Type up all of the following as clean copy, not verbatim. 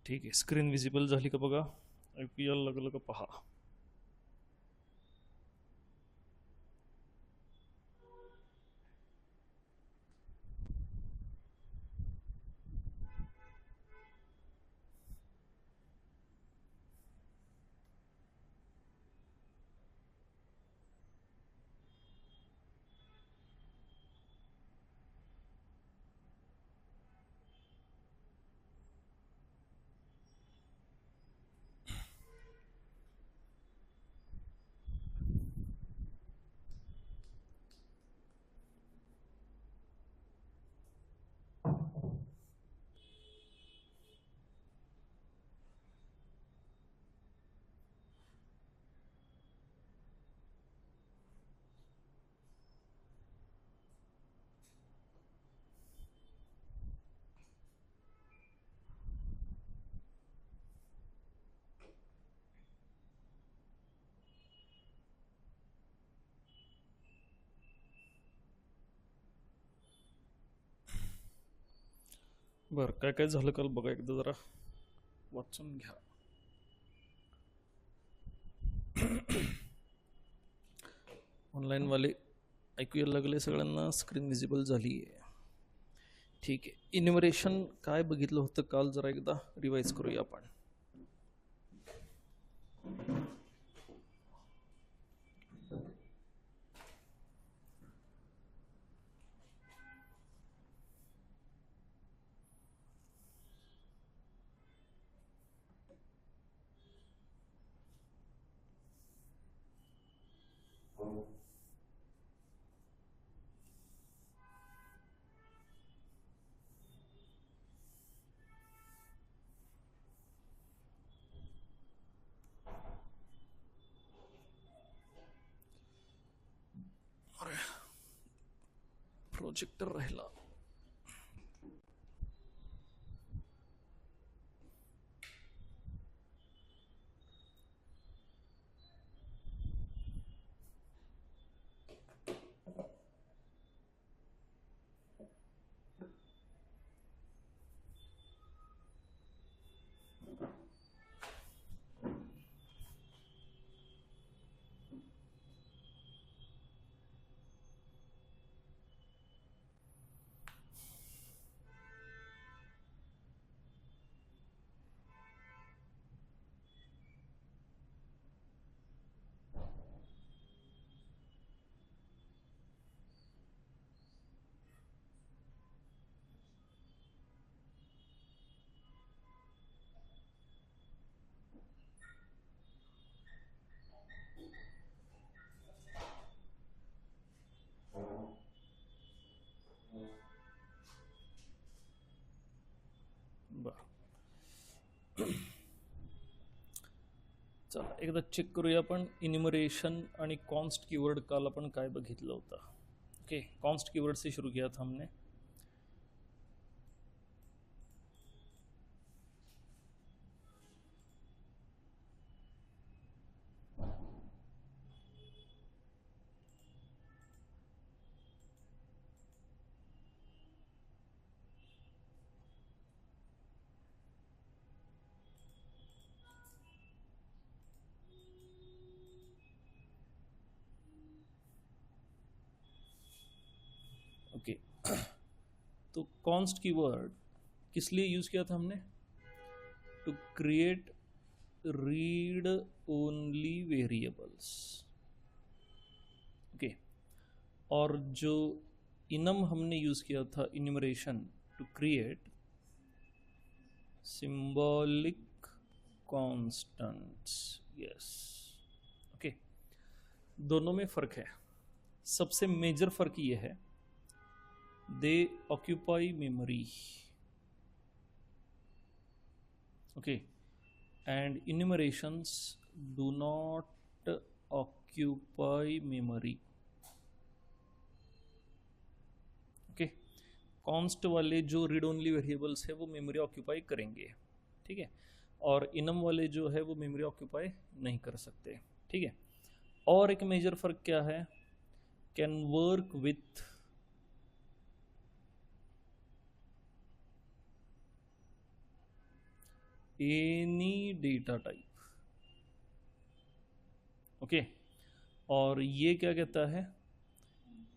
ठीक आहे, screen visible झाली का बघा. ऐकूया लागलं का पहा. बरं, काय काय झालं काल बघा एकदा जरा वाचून घ्या. ऑनलाईन वाले ऐकूया लागले सगळ्यांना. स्क्रीन विजिबल झाली आहे. ठीक आहे, इन्युमरेशन काय बघितलं होतं काल जरा एकदा रिवाइज करूया आपण. प्रोजेक्टर राहिला. चला एकदा चेक करूया आपण इन्युमरेशन आणि कॉन्स्ट कीवर्ड काल आपण काय बघितलं होतं. ओके, कॉन्स्ट कीवर्ड से शुरू किया था हमने. ओके, तो कॉन्स्ट कीवर्ड किस लिए यूज़ किया था हमने? To create read only variables. Okay, और जो इनम हमने यूज़ किया था enumeration to create symbolic constants. Yes, okay, दोनों में फ़र्क है. सबसे मेजर फ़र्क ये है, they occupy memory. Okay, and enumerations do not occupy memory. Okay, const वाले जो रीड ओनली वेरिएबल्स है वो मेमोरी ऑक्यूपाई करेंगे. ठीक है, और इनम वाले जो है वो मेमोरी ऑक्यूपाई नहीं कर सकते. ठीक है, और एक मेजर फर्क क्या है, can work with any data type, okay. और ये क्या कहता है,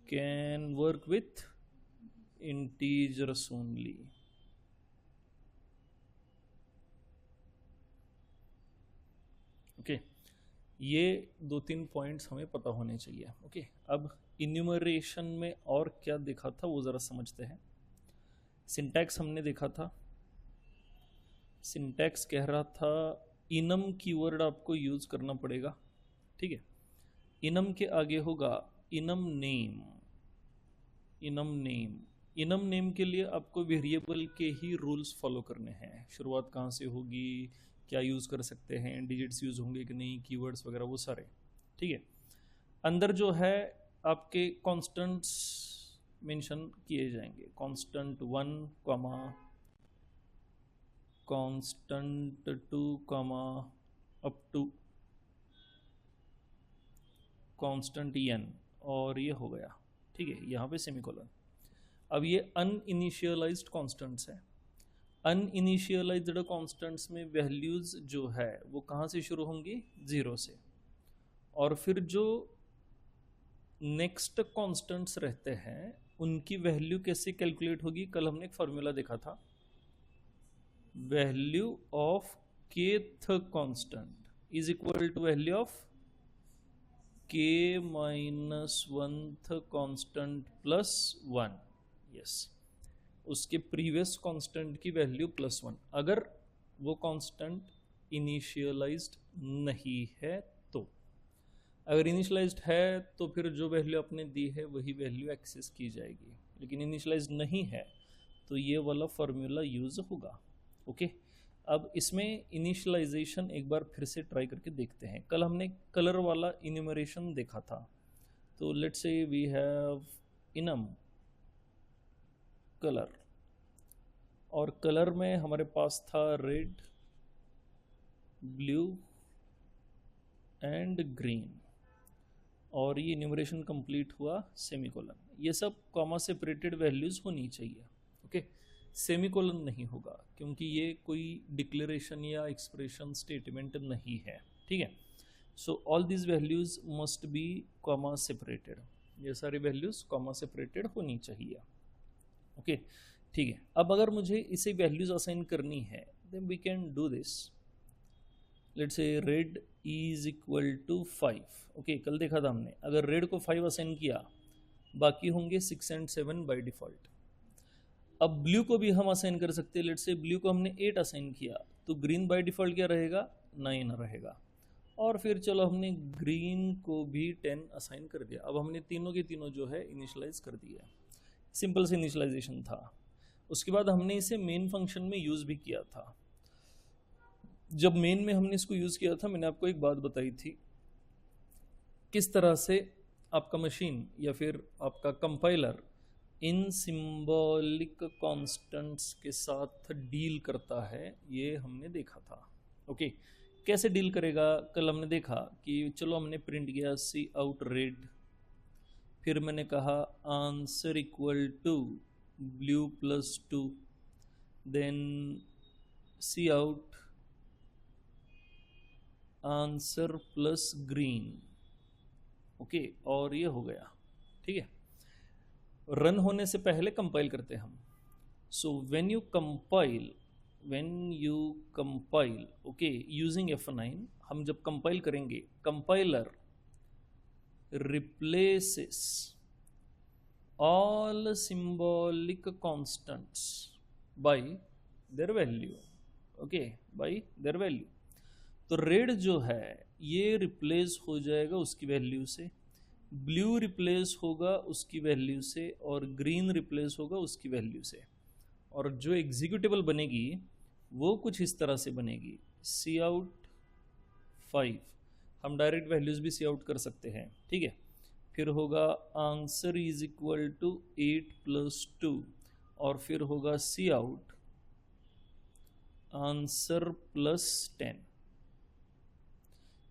can work with integers only, okay. ये 2-3 पॉइंट्स हमें पता होने चाहिए, ओके। अब इन्यूमरेशन में और क्या देखा था वो ज़रा समझते हैं। सिंटैक्स हमने देखा था, सिंटैक्स कह रहा था इनम कीवर्ड आपको यूज़ करना पड़ेगा, ठीक है। इनम के आगे होगा enum name, enum name. Enum name के लिए आपको वेरिएबल के ही रूल्स फॉलो करने हैं, शुरुआत कहाँ से होगी, क्या यूज़ कर सकते हैं, डिजिट्स यूज़ होंगे कि नहीं, कीवर्ड्स वगैरह वो सारे, ठीक है। अंदर जो है आपके कॉन्स्टेंट्स मेंशन किए जाएंगे, constant 1 comma constant 2 comma up to constant n, और ये हो गया, ठीक है। यहाँ पे सेमीकोलन। अब ये अनइनिशियलाइज्ड कांस्टेंट्स है। अनइनिशियलाइज्ड कांस्टेंट्स में वैल्यूज जो है वो कहाँ से शुरू होंगी, 0 से, और फिर जो नेक्स्ट कांस्टेंट्स रहते हैं उनकी वैल्यू कैसे कैलकुलेट होगी, कल हमने एक फॉर्मूला देखा था, value of kth constant is equal to value of k minus 1th constant plus 1, yes, उसके प्रीवियस कांस्टेंट की वैल्यू प्लस 1, अगर वो कांस्टेंट इनिशियलाइज्ड नहीं है तो। अगर इनिशियलाइज्ड है तो फिर जो वैल्यू आपने दी है वही वैल्यू एक्सेस की जाएगी, लेकिन इनिशियलाइज्ड नहीं है तो ये वाला फॉर्मूला यूज़ होगा, ओके। अब इसमें इनिशियलाइजेशन एक बार फिर से ट्राई करके देखते हैं। कल हमने कलर वाला इन्यूमरेशन देखा था, तो let's say we have enum colour, और कलर में हमारे पास था रेड, ब्लू एंड ग्रीन, और ये इन्यूमरेशन कंप्लीट हुआ सेमीकोलन। ये सब कॉमा सेपरेटेड वैल्यूज होनी चाहिए, ओके। सेमीकोलन नहीं होगा क्योंकि ये कोई डिक्लेरेशन या एक्सप्रेशन स्टेटमेंट नहीं है, ठीक है। So all this values must be comma separated, ये सारी वैल्यूज कॉमा सेपरेटेड होनी चाहिए, ओके, ठीक है। अब अगर मुझे इसे वैल्यूज असाइन करनी है then we can do this. Let's say red is equal to 5, okay. कल देखा था हमने, अगर रेड को 5 असाइन किया, बाकी होंगे 6 एंड 7 बाय डिफॉल्ट। अब ब्लू को भी हम असाइन कर सकते हैं, लेट्स से ब्लू को हमने 8 असाइन किया, तो ग्रीन बाय डिफॉल्ट क्या रहेगा, 9 रहेगा। और फिर चलो हमने ग्रीन को भी 10 असाइन कर दिया। अब हमने तीनों के तीनों जो है इनिशियलाइज कर दिया, सिंपल से इनिशियलाइजेशन था। उसके बाद हमने इसे मेन फंक्शन में यूज़ भी किया था। जब मेन में हमने इसको यूज़ किया था, मैंने आपको एक बात बताई थी, किस तरह से आपका मशीन या फिर आपका कंपाइलर इन सिंबॉलिक कांस्टेंट्स के साथ डील करता है, ये हमने देखा था, ओके। कैसे डील करेगा, कल हमने देखा कि चलो हमने प्रिंट किया सी आउट रेड, फिर मैंने कहा answer equal to blue plus 2, then cout answer plus green, okay, और ये हो गया, ठीक है। रन होने से पहले कंपाइल करते हैं हम। So when you compile, okay, using F9, हम जब कंपाइल करेंगे, compiler replaces all symbolic constants bye their value, okay, bye their value. तो रेड जो है ये रिप्लेस हो जाएगा उसकी वैल्यू से, ब्लू रिप्लेस होगा उसकी वैल्यू से, और ग्रीन रिप्लेस होगा उसकी वैल्यू से। और जो एग्जीक्यूटेबल बनेगी वो कुछ इस तरह से बनेगी, सी आउट 5, हम डायरेक्ट वैल्यूज भी सी आउट कर सकते हैं, ठीक है। फिर होगा answer is equal to 8 plus 2, और फिर होगा सी आउट आंसर प्लस 10।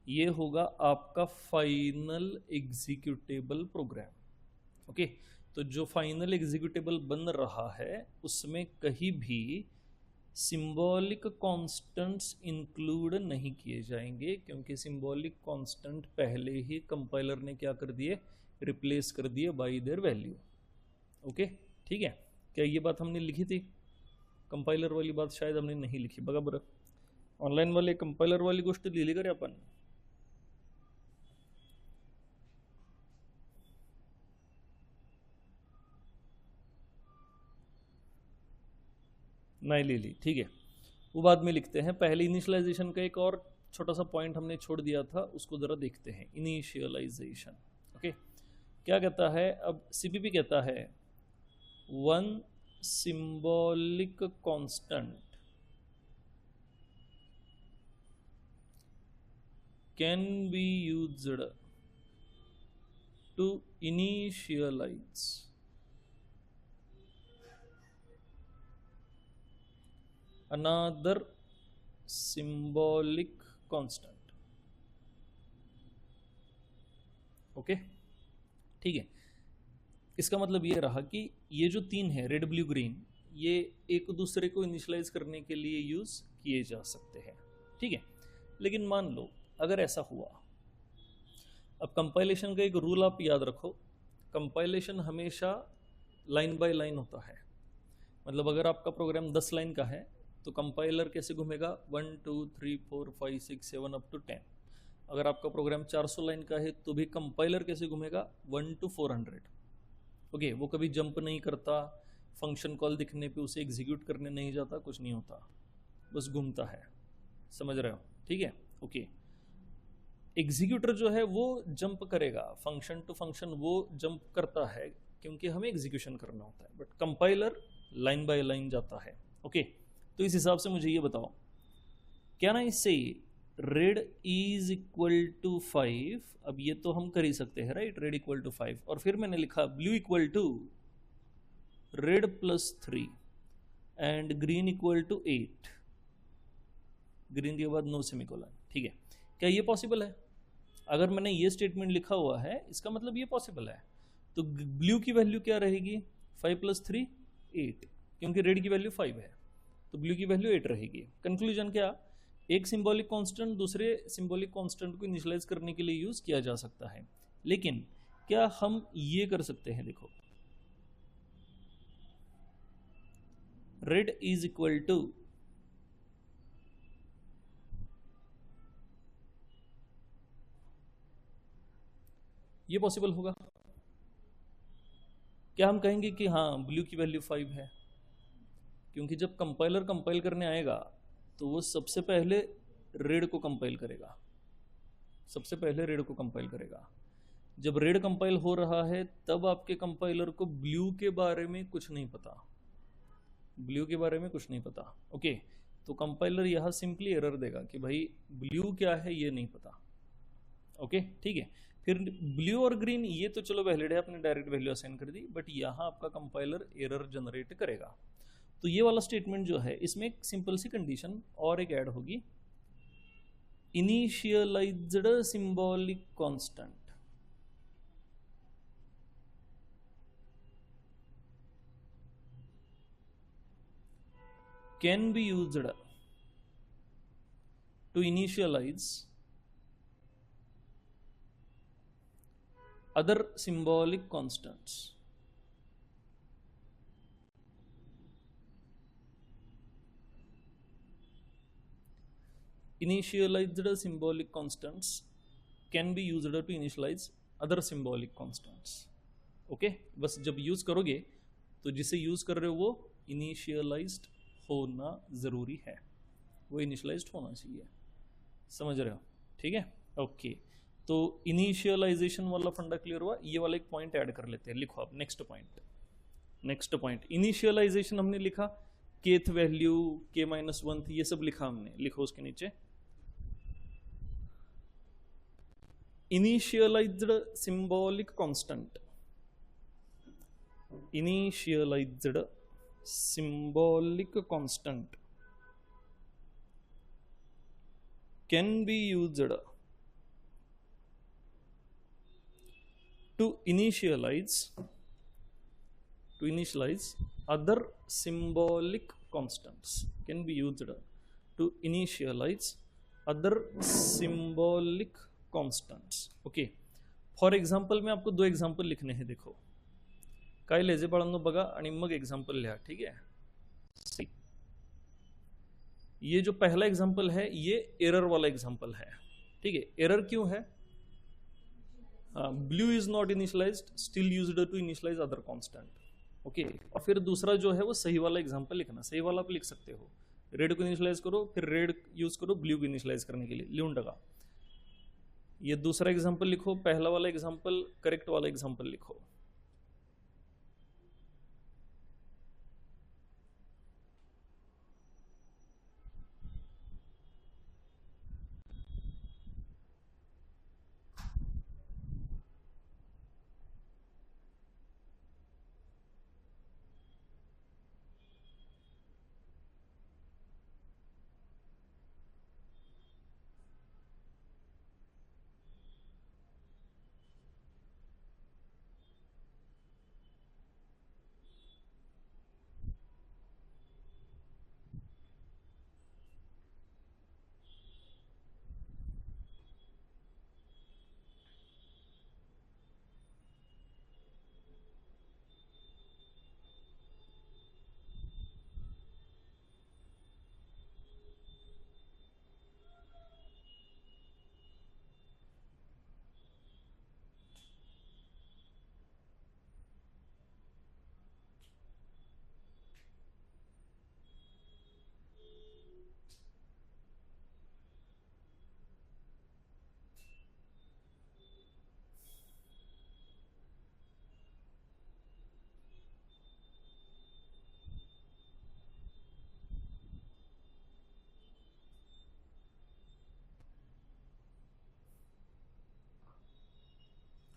ये होगा आपका फाइनल एग्जीक्यूटेबल प्रोग्राम, ओके। तो जो फाइनल एग्जीक्यूटेबल बन रहा है उसमें कहीं भी सिंबॉलिक कांस्टेंट्स इंक्लूड नहीं किए जाएंगे, क्योंकि सिंबॉलिक कांस्टेंट पहले ही कंपाइलर ने क्या कर दिए, रिप्लेस कर दिए बाय देयर वैल्यू। ओके, ठीक है। क्या ये बात हमने लिखी थी? कंपाइलर वाली बात शायद हमने नहीं लिखी, बघा बरं ऑनलाइन वाले कंपाइलर वाली गोष्ट लिहिली का रे आपण? नहीं लिखी, ठीक है, वो बाद में लिखते हैं। पहले इनिशियलाइजेशन का एक और छोटा सा पॉइंट हमने छोड़ दिया था, उसको जरा देखते हैं। इनिशियलाइजेशन, ओके, क्या कहता है? अब सीपीपी कहता है one symbolic constant can be used to initialise another symbolic constant। Okay, ठीक है। इसका मतलब ये रहा कि ये जो तीन है, रेड ब्लू ग्रीन, ये एक दूसरे को इनिशियलाइज करने के लिए यूज किए जा सकते हैं, ठीक है। लेकिन मान लो अगर ऐसा हुआ, अब कंपाइलेशन का एक रूल आप याद रखो, कंपाइलेशन हमेशा लाइन बाय लाइन होता है। मतलब अगर आपका प्रोग्राम 10 लाइन का है तो कंपाइलर कैसे घूमेगा? 1 2 3 4 5 6 7 अप टू 10। अगर आपका प्रोग्राम 400 लाइन का है तो भी कंपाइलर कैसे घूमेगा? 1 to 400। ओके, वो कभी जंप नहीं करता, फंक्शन कॉल दिखने पे उसे एग्जीक्यूट करने नहीं जाता, कुछ नहीं होता, बस घूमता है। समझ रहे हो? ठीक है, ओके। एग्जीक्यूटर जो है वो जंप करेगा, फंक्शन टू फंक्शन वो जंप करता है क्योंकि हमें एग्जीक्यूशन करना होता है, but compiler line by line जाता है। ओके, तो इस हिसाब से मुझे ये बताओ, क्या ना इससे रेड इज इक्वल टू 5, अब ये तो हम कर ही सकते हैं राइट, रेड इक्वल टू 5, और फिर मैंने लिखा blue equal to red plus 3 and green equal to 8, green के बाद नो सेमीकोलन। ठीक है, क्या ये पॉसिबल है? अगर मैंने ये स्टेटमेंट लिखा हुआ है इसका मतलब ये पॉसिबल है। तो ब्लू की वैल्यू क्या रहेगी? 5 + 3 8, क्योंकि रेड की वैल्यू 5 है तो ब्लू की वैल्यू 8 रहेगी। कंक्लूजन क्या? एक सिंबॉलिक कांस्टेंट दूसरे सिंबॉलिक कांस्टेंट को इनिशियलाइज करने के लिए यूज किया जा सकता है, लेकिन क्या हम ये कर सकते हैं? देखो, रेड इज इक्वल टू ये पॉसिबल होगा? क्या हम कहेंगे कि हाँ ब्लू की वैल्यू 5 है? क्योंकि जब कंपाइलर कंपाइल करने आएगा तो वो सबसे पहले रेड को कंपाइल करेगा, सबसे पहले रेड को कंपाइल करेगा। जब रेड कंपाइल हो रहा है तब आपके कंपाइलर को ब्लू के बारे में कुछ नहीं पता, ब्लू के बारे में कुछ नहीं पता। ओके, तो कंपाइलर यहाँ सिंपली एरर देगा कि भाई ब्लू क्या है ये नहीं पता। ओके, ठीक है। फिर ब्लू और ग्रीन ये तो चलो वैलिड है, आपने डायरेक्ट वैल्यू असाइन कर दी, बट यहाँ आपका कंपाइलर एरर जनरेट करेगा। तो ये वाला स्टेटमेंट जो है इसमें एक सिंपल सी कंडीशन और एक ऐड होगी, initialised symbolic constant can be used to initialise other symbolic constants। Initialized symbolic constants can be used to initialize other symbolic constants। Okay, बस जब यूज करोगे तो जिसे यूज कर रहे हो वो इनिशियलाइज्ड होना जरूरी है, वो इनिशियलाइज्ड होना चाहिए। समझ रहे हो? ठीक है, ओके। तो इनिशियलाइजेशन वाला फंडा क्लियर हुआ। ये वाला एक पॉइंट ऐड कर लेते हैं, लिखो आप next point. Next point, initialisation हमने लिखा, केथ वैल्यू k-1 ये सब लिखा हमने, लिखो उसके नीचे initialised symbolic constant, initialised symbolic constant can be used to initialize other symbolic constants can be used to initialize other symbolic constants. Okay, for example मैं आपको 2 एक्झाम्पल लिखने हैं. देखो काय लेजे बाळांनो बघा आणि मग एक्झाम्पल लिहा. ठीक है, ये जो पहला एग्जाम्पल है ये एरर वाला एग्जाम्पल है. ठीक है, एरर क्यों है? Blue is not initialised, still used to initialise other constant. Okay, और फिर दूसरा जो है वो सही वाला एग्जाम्पल लिखना. सही वाला आप लिख सकते हो, रेड को इनिशियलाइज करो, फिर रेड यूज करो ब्लू को इनिशियलाइज करने के लिए, लिहून टाका. ये दूसरा एग्जाम्पल लिखो, पहला वाला एग्जाम्पल करेक्ट वाला एग्जाम्पल लिखो.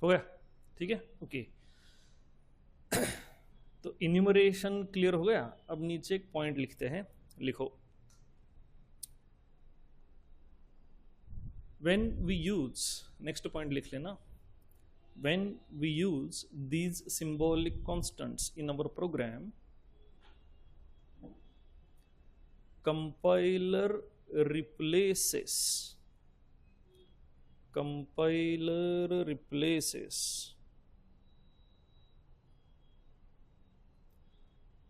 हो गया? ठीक है, ओके. तो इन्यूमरेशन क्लियर हो गया. अब नीचे एक पॉइंट लिखते हैं. लिखो, when we use, next point लिख लेना. When we use these symbolic constants in our program, compiler replaces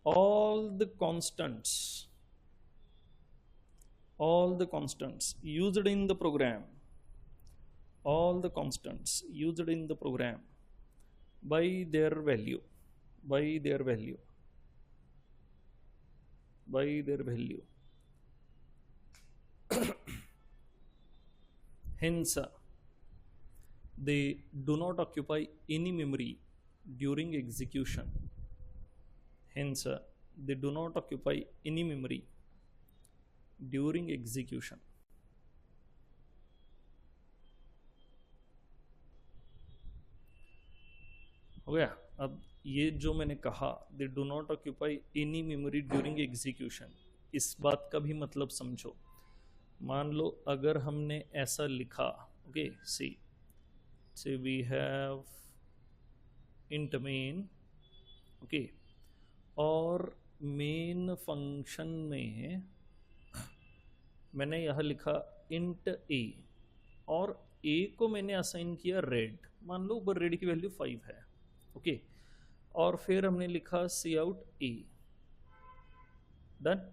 all the constants used in the program, by their value. Hence, they do not occupy any memory during execution. हो गया? अब ये जो मैंने कहा, they do not occupy any memory during execution, इस बात का भी मतलब समझो. मान लो अगर हमने ऐसा लिखा, okay, see we have int main, okay, और मेन फंक्शन में मैंने यह लिखा इंट ए, और ए को मैंने असाइन किया रेड. मान लो ऊपर रेड की वैल्यू 5 है, ओके, और फिर हमने लिखा सी आउट ए. डन.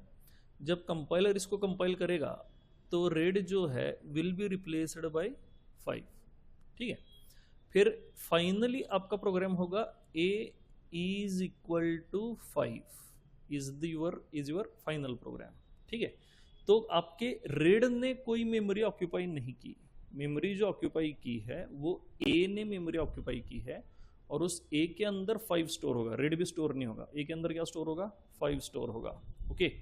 जब कंपाइलर इसको कंपाइल करेगा तो रेड जो है विल बी रिप्लेस्ड बाय 5. ठीक है, फिर फाइनली आपका प्रोग्राम होगा a is equal to 5 is your final program. ठीक है, तो आपके रेड ने कोई मेमोरी ऑक्यूपाई नहीं की. मेमोरी जो ऑक्यूपाई की है वो a ने मेमोरी ऑक्यूपाई की है, और उस a के अंदर 5 स्टोर होगा. रेड भी स्टोर नहीं होगा. a के अंदर क्या स्टोर होगा? 5 स्टोर होगा. ओके,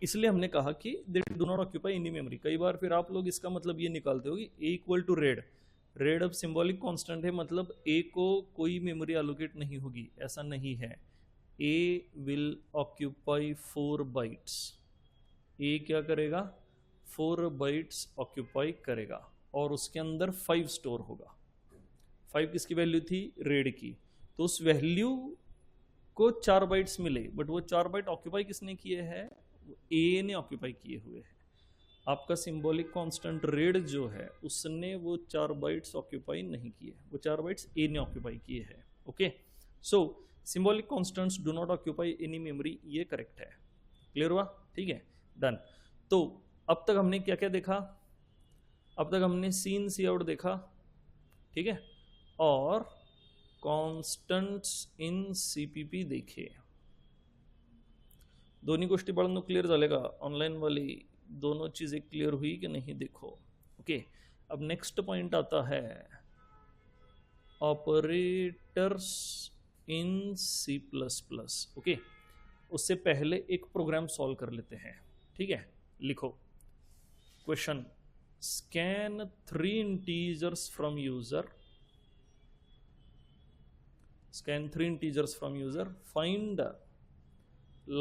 इसलिए हमने कहा कि they do not occupy any memory. कई बार फिर आप लोग इसका मतलब ये निकालते हो कि a इक्वल टू रेड अब सिंबॉलिक कांस्टेंट है, मतलब a को कोई मेमोरी एलोकेट नहीं होगी. ऐसा नहीं है. a will occupy 4 bytes. a क्या करेगा? 4 बाइट्स ऑक्यूपाई करेगा, और उसके अंदर 5 स्टोर होगा. 5 किसकी वैल्यू थी? रेड की. तो उस वैल्यू को 4 बाइट्स मिले, बट वो 4 बाइट ऑक्यूपाई किसने किए हैं? ए ने ऑक्यूपाई किए हुए हैं। आपका सिंबॉलिक कांस्टेंट रेड जो है उसने वो 4 बाइट्स ऑक्यूपाई नहीं किए, वो 4 बाइट्स ए ने ऑक्यूपाई किए हैं। Okay, so symbolic constants do not occupy any memory, ये करेक्ट है। क्लियर हुआ? ठीक है, डन। तो अब तक हमने क्या क्या देखा? अब तक हमने सीन सी आउट देखा, ठीक है, और कांस्टेंट्स इन सीपीपी देखे। दोन्ही गोष्टी बाळांनो क्लियर झाले का? ऑनलाइन वाली दोनों चीजें क्लियर हुई कि नहीं देखो। ओके, अब नेक्स्ट पॉइंट आता है operators in C plus plus. Okay, उससे पहले एक प्रोग्राम सॉल्व कर लेते हैं, ठीक है। लिखो question, scan 3 integers from user, scan 3 integers from user, find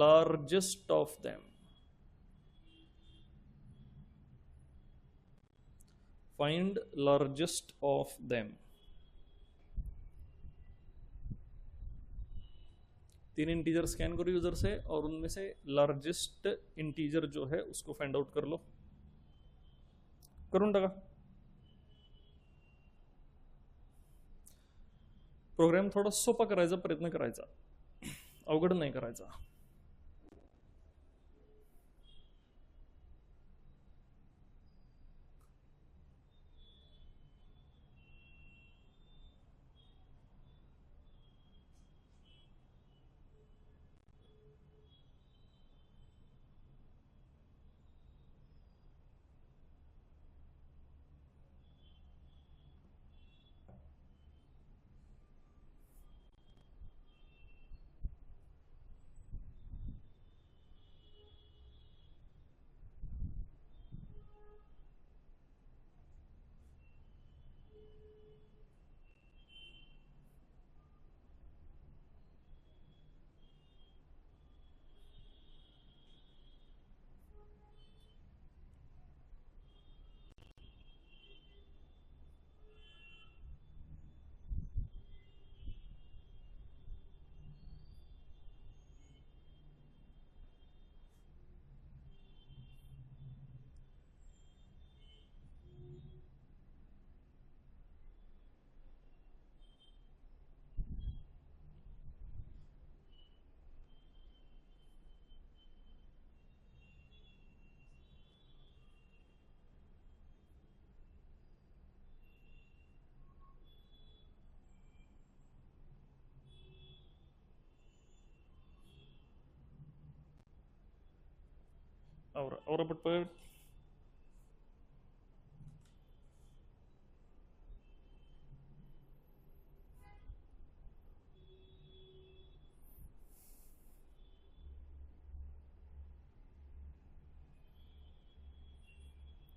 largest of them, find largest of them। 3 integer scan करो यूजर से और उनमें से लार्जेस्ट इंटीजर जो है उसको फाइंड आउट कर लो। करून टाका। प्रोग्राम थोडा सोपा करायचा प्रयत्न करायचा, अवघड नाही करायचा। और पटपट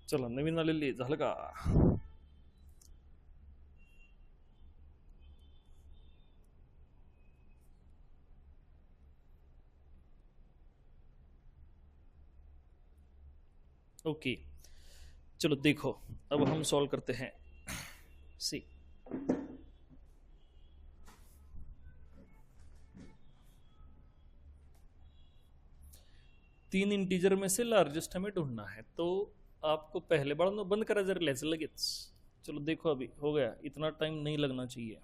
चला, नवीन आलेली झालं का? ओके, चलो देखो अब हम सॉल्व करते हैं। सी, तीन इंटीजर में से लार्जेस्ट हमें ढूंढना है, तो आपको पहले बार बंद करा जरा लेस लगेच। चलो देखो, अभी हो गया, इतना टाइम नहीं लगना चाहिए।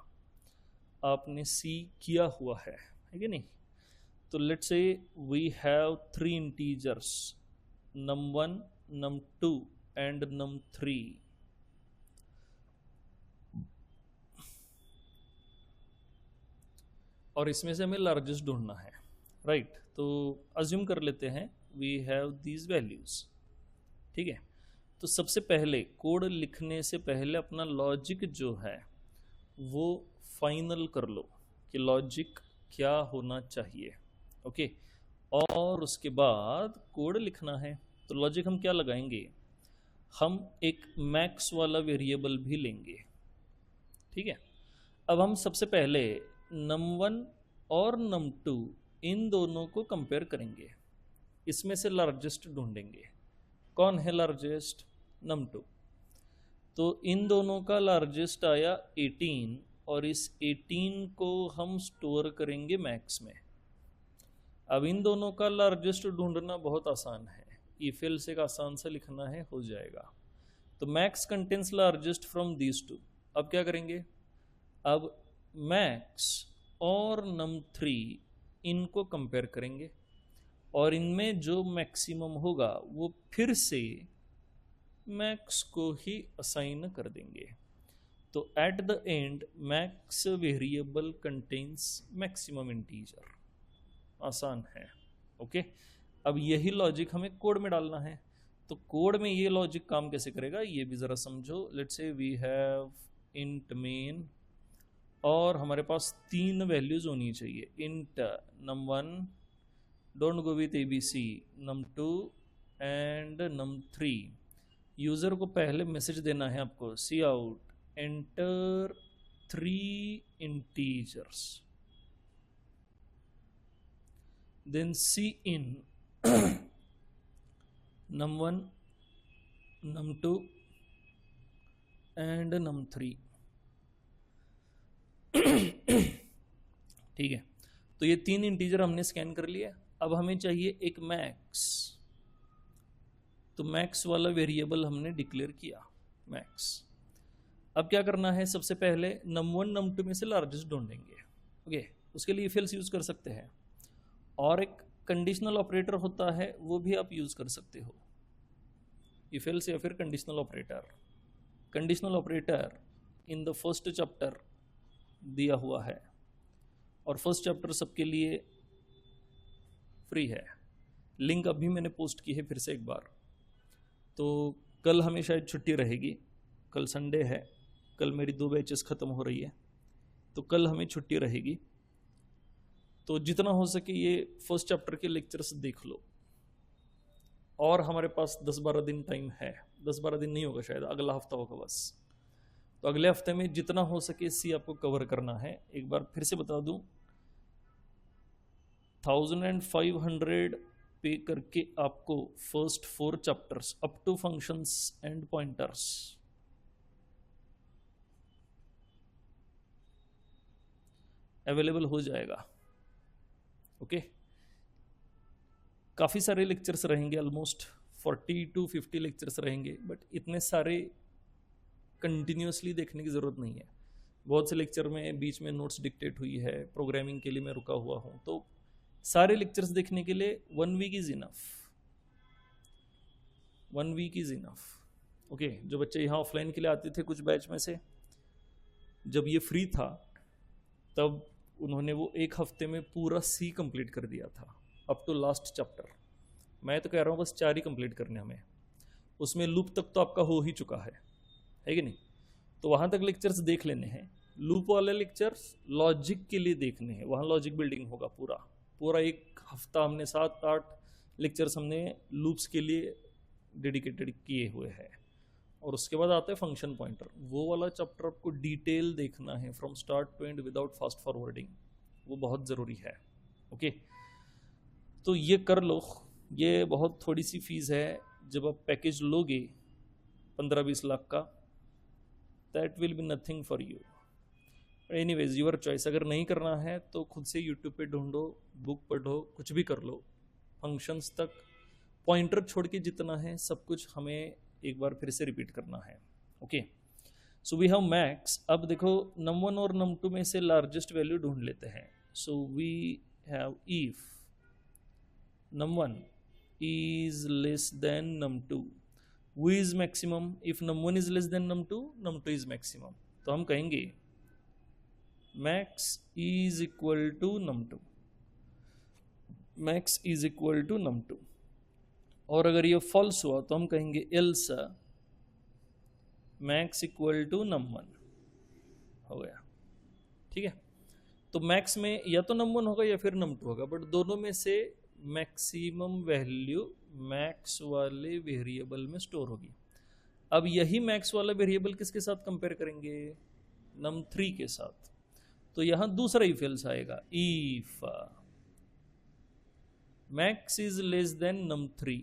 आपने सी किया हुआ है कि नहीं? तो let's say we have 3 integers, num1, num2 and num3। और इसमें से हमें लार्जेस्ट ढूंढना है, राइट? तो अज्यूम कर लेते हैं वी हैव दीज वैल्यूज, ठीक है। तो सबसे पहले कोड लिखने से पहले अपना लॉजिक जो है वो फाइनल कर लो कि लॉजिक क्या होना चाहिए, ओके। और उसके बाद कोड लिखना है। तो लॉजिक हम क्या लगाएंगे? हम एक मैक्स वाला वेरिएबल भी लेंगे, ठीक है। अब हम सबसे पहले num1 और num2 इन दोनों को कंपेयर करेंगे, इसमें से लार्जेस्ट ढूंढेंगे। कौन है लार्जेस्ट? num2। तो इन दोनों का लार्जेस्ट आया 18 और इस 18 को हम स्टोर करेंगे मैक्स में, अब इन दोनों का लार्जेस्ट ढूंढना बहुत आसान है, इफ एल्स एक आसान सा लिखना है, हो जाएगा। तो max contains largest from these two. अब क्या करेंगे, अब मैक्स और num3 इनको कंपेयर करेंगे और इनमें जो मैक्सिमम होगा वो फिर से मैक्स को ही असाइन कर देंगे। तो at the end max variable contains maximum integer. आसान है, ओके। अब यही लॉजिक हमें कोड में डालना है। तो कोड में ये लॉजिक काम कैसे करेगा ये भी ज़रा समझो। Let's say we have int main और हमारे पास 3 वैल्यूज़ होनी चाहिए, int num1, don't go with abc, num2 and num3। User को पहले मैसेज देना है आपको, c out enter 3 integers, then c in num1, num2 and num3। ठीक है, तो ये 3 इंटीजर हमने स्कैन कर लिया। अब हमें चाहिए एक मैक्स, तो मैक्स वाला वेरिएबल हमने डिक्लेयर किया मैक्स। अब क्या करना है, सबसे पहले num1 num2 में से लार्जेस्ट ढूंढेंगे, ओके। उसके लिए इफ एल्स यूज कर सकते हैं और एक कंडीशनल ऑपरेटर होता है वो भी आप यूज कर सकते हो, इफ एल्स या फिर conditional operator. Conditional operator in the first chapter दिया हुआ है और फर्स्ट चैप्टर सबके लिए फ्री है, लिंक अभी मैंने पोस्ट की है फिर से एक बार। तो कल हमें शायद छुट्टी रहेगी, कल संडे है, कल मेरी 2 बैचेस ख़त्म हो रही है, तो कल हमें छुट्टी रहेगी। तो जितना हो सके ये फर्स्ट चैप्टर के लेक्चर्स देख लो और हमारे पास 10-12 दिन टाइम है, 10-12 दिन नहीं होगा शायद, अगला हफ्ता होगा बस। तो अगले हफ्ते में जितना हो सके सी आपको कवर करना है। एक बार फिर से बता दूं, 1500 पे करके आपको first 4 chapters up to functions and pointers available हो जाएगा, ओके। काफ़ी सारे लेक्चर्स रहेंगे, ऑलमोस्ट 40 to 50 लेक्चर्स रहेंगे, बट इतने सारे कंटिन्यूसली देखने की ज़रूरत नहीं है। बहुत से लेक्चर में बीच में नोट्स डिक्टेट हुई है, प्रोग्रामिंग के लिए मैं रुका हुआ हूँ, तो सारे लेक्चर्स देखने के लिए 1 week is enough, 1 week is enough, okay. जो बच्चे यहाँ ऑफलाइन के लिए आते थे कुछ बैच में से, जब ये फ्री था तब उन्होंने वो 1 हफ्ते में पूरा सी कंप्लीट कर दिया था अप टू लास्ट चैप्टर। मैं तो कह रहा हूँ बस 4 ही कंप्लीट करने हमें, उसमें लूप तक तो आपका हो ही चुका है कि नहीं। तो वहाँ तक लेक्चर्स देख लेने हैं, लूप वाले लेक्चर्स लॉजिक के लिए देखने हैं, वहाँ लॉजिक बिल्डिंग होगा पूरा पूरा। 1 हफ्ता हमने 7-8 लेक्चर्स हमने लूप्स के लिए डेडिकेटेड किए हुए हैं। और उसके बाद आता है फंक्शन पॉइंटर, वो वाला चैप्टर आपको डिटेल देखना है from start to end without fast forwarding, वो बहुत ज़रूरी है, ओके। तो ये कर लो, ये बहुत थोड़ी सी फीस है। जब आप पैकेज लोगे 15-20 लाख का, that will be nothing for you. Anyways your choice. अगर नहीं करना है तो खुद से यूट्यूब पे ढूंढो, बुक पढ़ो, कुछ भी कर लो, फंक्शंस तक पॉइंटर छोड़ के जितना है सब कुछ हमें एक बार फिर से रिपीट करना है, okay. So we have max. अब देखो num1 और num2 में से लार्जेस्ट वैल्यू ढूंढ लेते हैं। So we have if num1 is less than num2, who is maximum? If num1 is less than num2, num2 is maximum. तो हम कहेंगे max is equal to num2, max is equal to num2। और अगर ये false हुआ तो हम कहेंगे else max equal to num1। हो गया, ठीक है। तो मैक्स में या तो num1 होगा या फिर num2 होगा, बट दोनों में से मैक्सिमम वैल्यू मैक्स वाले वेरिएबल में स्टोर होगी। अब यही मैक्स वाला वेरिएबल किसके साथ कंपेयर करेंगे? num3 के साथ। तो यहां दूसरा इफ एल्स आएगा, if max is less than num3,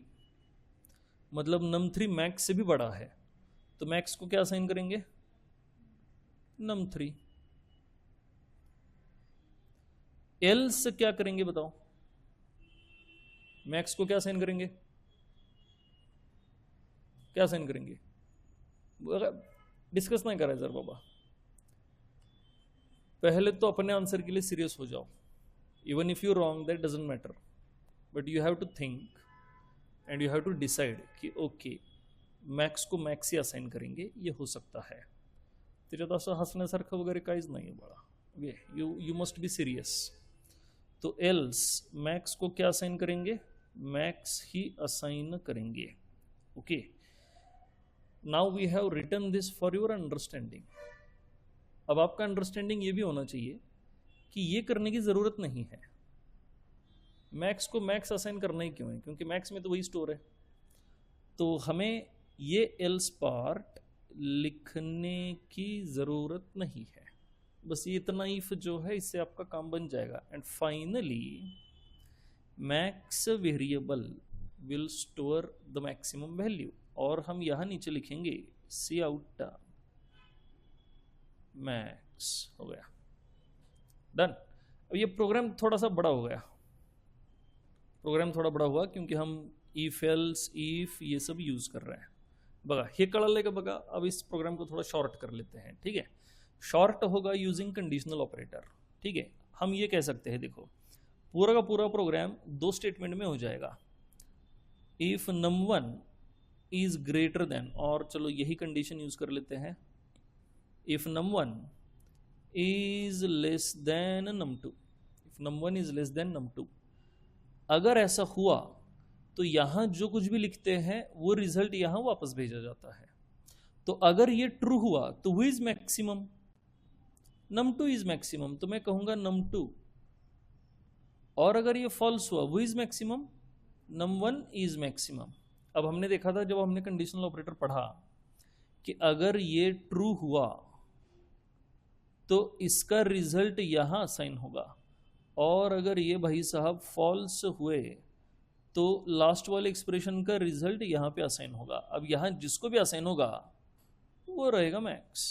मतलब num3 मैक्स से भी बड़ा है, तो मैक्स को क्या असाइन करेंगे? num3। एल्स क्या करेंगे बताओ? मैक्स को क्या साइन करेंगे, क्या साइन करेंगे, डिस्कस नहीं करा सर बाबा, पहले तो अपने आंसर के लिए सीरियस हो जाओ. Even if you wrong that doesn't matter, but you have to think and you have to decide कि ओके मैक्स को मैक्स ही असाइन करेंगे, ये हो सकता है. त्याच्यात असं हसण्यासारखं वगैरे काहीच नाही आहे बाळा. Okay, you must be serious. तो एल्स मैक्स को क्या असाइन करेंगे, मैक्स ही असाइन करेंगे. Okay, now we have written this for your understanding. अब आपका अंडरस्टैंडिंग ये भी होना चाहिए कि ये करने की ज़रूरत नहीं है. मैक्स को मैक्स असाइन करना ही क्यों है, क्योंकि मैक्स में तो वही स्टोर है. तो हमें ये एल्स पार्ट लिखने की ज़रूरत नहीं है. बस ये इतना इफ जो है इससे आपका काम बन जाएगा. And finally max variable will store the maximum value. और हम यहाँ नीचे लिखेंगे सी आउट मैक्स. हो गया, डन. अब ये प्रोग्राम थोड़ा सा बड़ा हो गया, प्रोग्राम थोड़ा बड़ा हुआ क्योंकि हम इफ एल्स इफ ये सब यूज कर रहे हैं. बघा हे कळलं का बघा. अब इस प्रोग्राम को थोड़ा शॉर्ट कर लेते हैं. ठीक है, शॉर्ट होगा यूजिंग कंडीशनल ऑपरेटर. ठीक है, हम ये कह सकते हैं, देखो पूरा का पूरा प्रोग्राम दो स्टेटमेंट में हो जाएगा. If num1 is greater than, और चलो यही कंडीशन यूज कर लेते हैं, if num1 is less then num2. If num1 is less then num2, अगर ऐसा हुआ तो यहां जो कुछ भी लिखते हैं वो रिजल्ट यहां वापस भेजा जाता है. तो अगर ये ट्रू हुआ तो who is maximum, num2 is maximum, तो मैं कहूंगा num2. और अगर ये फॉल्स हुआ who is maximum, num1 is maximum. अब हमने देखा था जब हमने कंडीशनल ऑपरेटर पढ़ा कि अगर ये ट्रू हुआ तो इसका रिजल्ट यहां असाइन होगा, और अगर ये भाई साहब फॉल्स हुए तो लास्ट वाले एक्सप्रेशन का रिजल्ट यहां पे असाइन होगा. अब यहां जिसको भी असाइन होगा वो रहेगा मैक्स,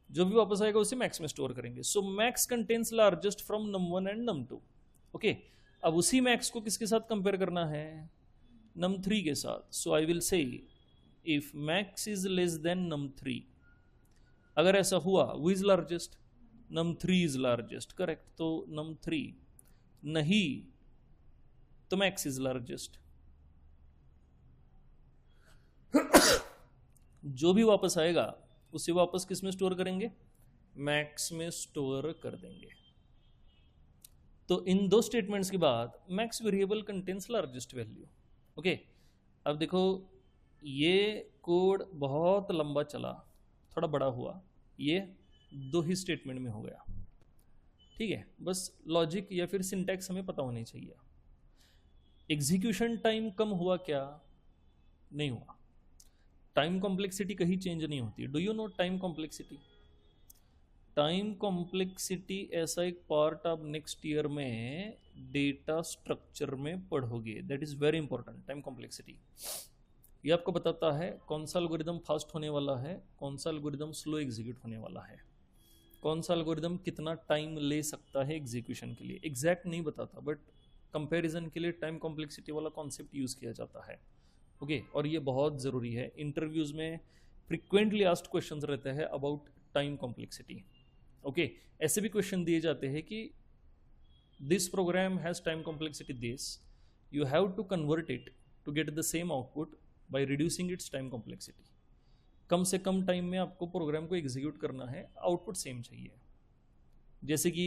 जो भी वापस आएगा उसे मैक्स में स्टोर करेंगे. So max contains largest from num1 and num2. Okay, अब उसी मैक्स को किसके साथ कंपेयर करना है, num3 के साथ. So I will say if max is less than num3, अगर ऐसा हुआ वो is largest, num3 is largest. Correct, तो num3 नहीं तो मैक्स इज लार्जेस्ट. जो भी वापस आएगा उसे वापस किस में स्टोर करेंगे, मैक्स में स्टोर कर देंगे. तो इन दो स्टेटमेंट्स के बाद max variable contains largest value. Okay, अब देखो ये कोड बहुत लंबा चला, थोड़ा बड़ा हुआ, ये दो ही स्टेटमेंट में हो गया. ठीक है, बस लॉजिक या फिर सिंटैक्स हमें पता होनी चाहिए. एग्जीक्यूशन टाइम कम हुआ क्या, नहीं हुआ. टाइम कॉम्प्लेक्सिटी कहीं चेंज नहीं होती. Do you know time complexity? Time complexity ऐसा एक पार्ट आप नेक्स्ट ईयर में डेटा स्ट्रक्चर में पढ़ोगे. That is very important. Time complexity ये आपको बताता है कौन सा एल्गोरिदम फास्ट होने वाला है, कौन सा एल्गोरिदम स्लो एग्जीक्यूट होने वाला है, कौन सा एल्गोरिदम कितना टाइम ले सकता है एग्जीक्यूशन के लिए. एग्जैक्ट नहीं बताता, बट कंपैरिजन के लिए टाइम कॉम्प्लेक्सिटी वाला कॉन्सेप्ट यूज किया जाता है. ओके, और ये बहुत ज़रूरी है. इंटरव्यूज़ में फ्रिक्वेंटली आस्क्ड क्वेश्चंस रहते हैं अबाउट टाइम कॉम्प्लेक्सिटी. ओके, ऐसे भी क्वेश्चन दिए जाते हैं कि this program has time complexity this, you have to convert it to get the same output by reducing its time complexity. कम से कम टाइम में आपको प्रोग्राम को एग्जीक्यूट करना है, आउटपुट सेम चाहिए. जैसे कि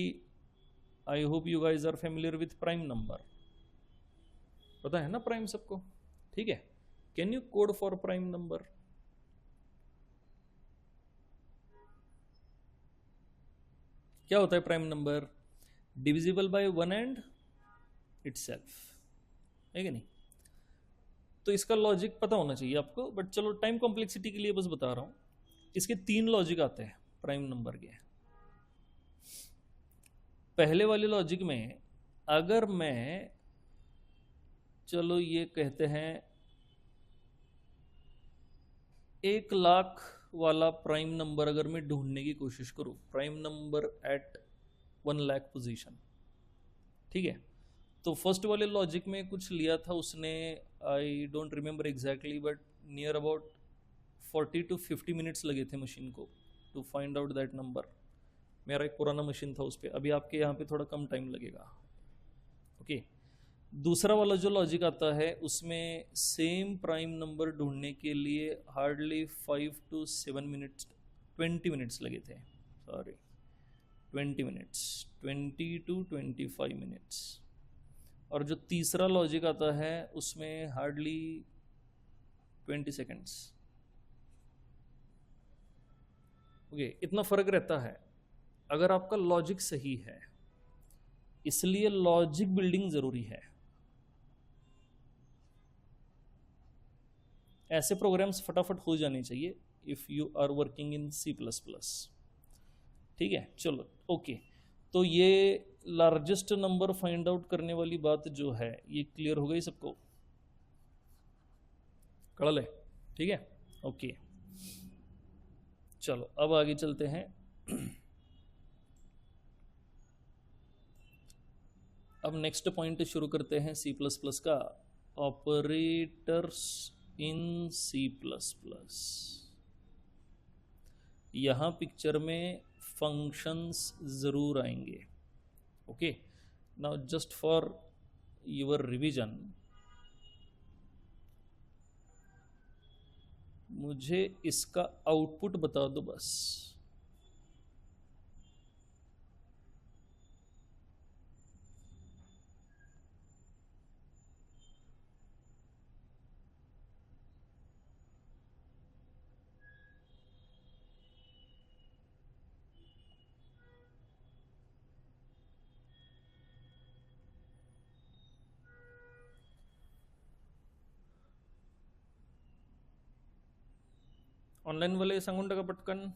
I hope you guys are familiar with prime number. पता है ना प्राइम सबको? ठीक है, can you code for prime number? क्या होता है prime number? Divisible by 1 and itself, है कि नहीं? तो इसका लॉजिक पता होना चाहिए आपको, बट चलो टाइम कॉम्प्लेक्सिटी के लिए बस बता रहा हूं. इसके 3 लॉजिक आते हैं प्राइम नंबर के. पहले वाले लॉजिक में अगर मैं, चलो ये कहते हैं 1,00,000 वाला प्राइम नंबर अगर मैं ढूंढने की कोशिश करूं, प्राइम नंबर एट 1,00,000 पोजीशन, ठीक है, तो फर्स्ट वाले लॉजिक में कुछ लिया था उसने, I don't remember exactly, but near about 40 to 50 minutes लगे थे मशीन को to find out that number. मेरा एक पुराना मशीन था उस पर, अभी आपके यहाँ पे थोड़ा कम टाइम लगेगा। ओके, दूसरा वाला जो लॉजिक आता है उसमें सेम प्राइम नंबर ढूंढने के लिए हार्डली 5 to 7 मिनट्स, 20 मिनट्स लगे थे, सॉरी 20 मिनट्स, 20 to 25 मिनट्स। और जो तीसरा लॉजिक आता है उसमें हार्डली 20 सेकेंड्स। ओके, इतना फर्क रहता है अगर आपका लॉजिक सही है, इसलिए लॉजिक बिल्डिंग जरूरी है। ऐसे प्रोग्राम्स फटाफट हो जाने चाहिए if you are working in C++। ठीक है, चलो ओके। तो ये लार्जेस्ट नंबर फाइंड आउट करने वाली बात जो है ये क्लियर हो गई सबको, कड़ल है? ठीक है, ओके। चलो अब आगे चलते हैं। अब नेक्स्ट पॉइंट शुरू करते हैं C++ का, ऑपरेटर्स इन C++। यहाँ पिक्चर में फंक्शंस जरूर आएंगे। Okay, now just for your revision, मुझे इसका आउटपुट बता दो बस। ऑनलाईन वाले सांगून टाका पटकन।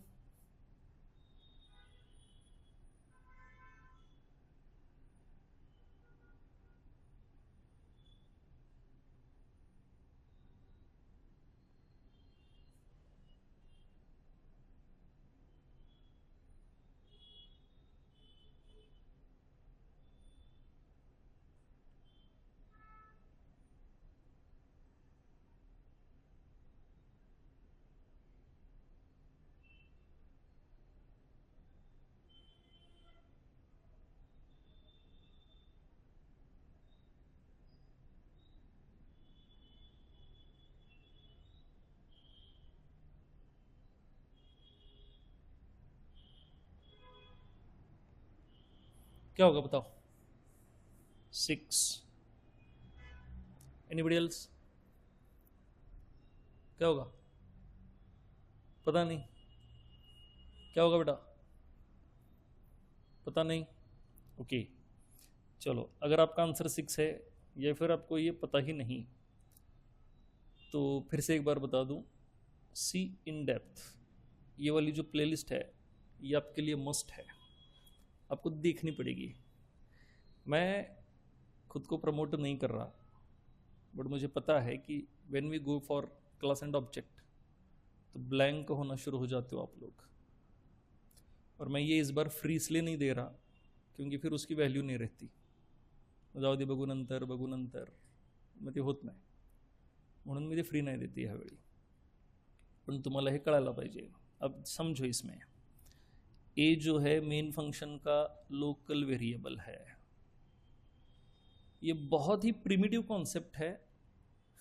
क्या होगा बताओ? 6। Anybody else? क्या होगा? पता नहीं क्या होगा बेटा, पता नहीं। ओके, चलो अगर आपका आंसर 6 है या फिर आपको ये पता ही नहीं, तो फिर से एक बार बता दूं, सी इन डेप्थ ये वाली जो प्लेलिस्ट है ये आपके लिए मस्ट है, आपको देखनी पड़ेगी। मैं खुद को प्रमोट नहीं कर रहा, बट मुझे पता है कि when we go for class and object तो ब्लैंक होना शुरू हो जाते हो आप लोग। और मैं ये इस बार फ्री इसलिए नहीं दे रहा क्योंकि फिर उसकी वैल्यू नहीं रहती। जाऊ दे बघू नंतर मग ते होत नाही, म्हणून मी ते फ्री नाही देते ह्यावेळी। पण तुम्हाला हे कळायला पाहिजे। अब समझो, इसमें ए जो है मेन फंक्शन का लोकल वेरिएबल है। ये बहुत ही प्रिमिटिव कॉन्सेप्ट है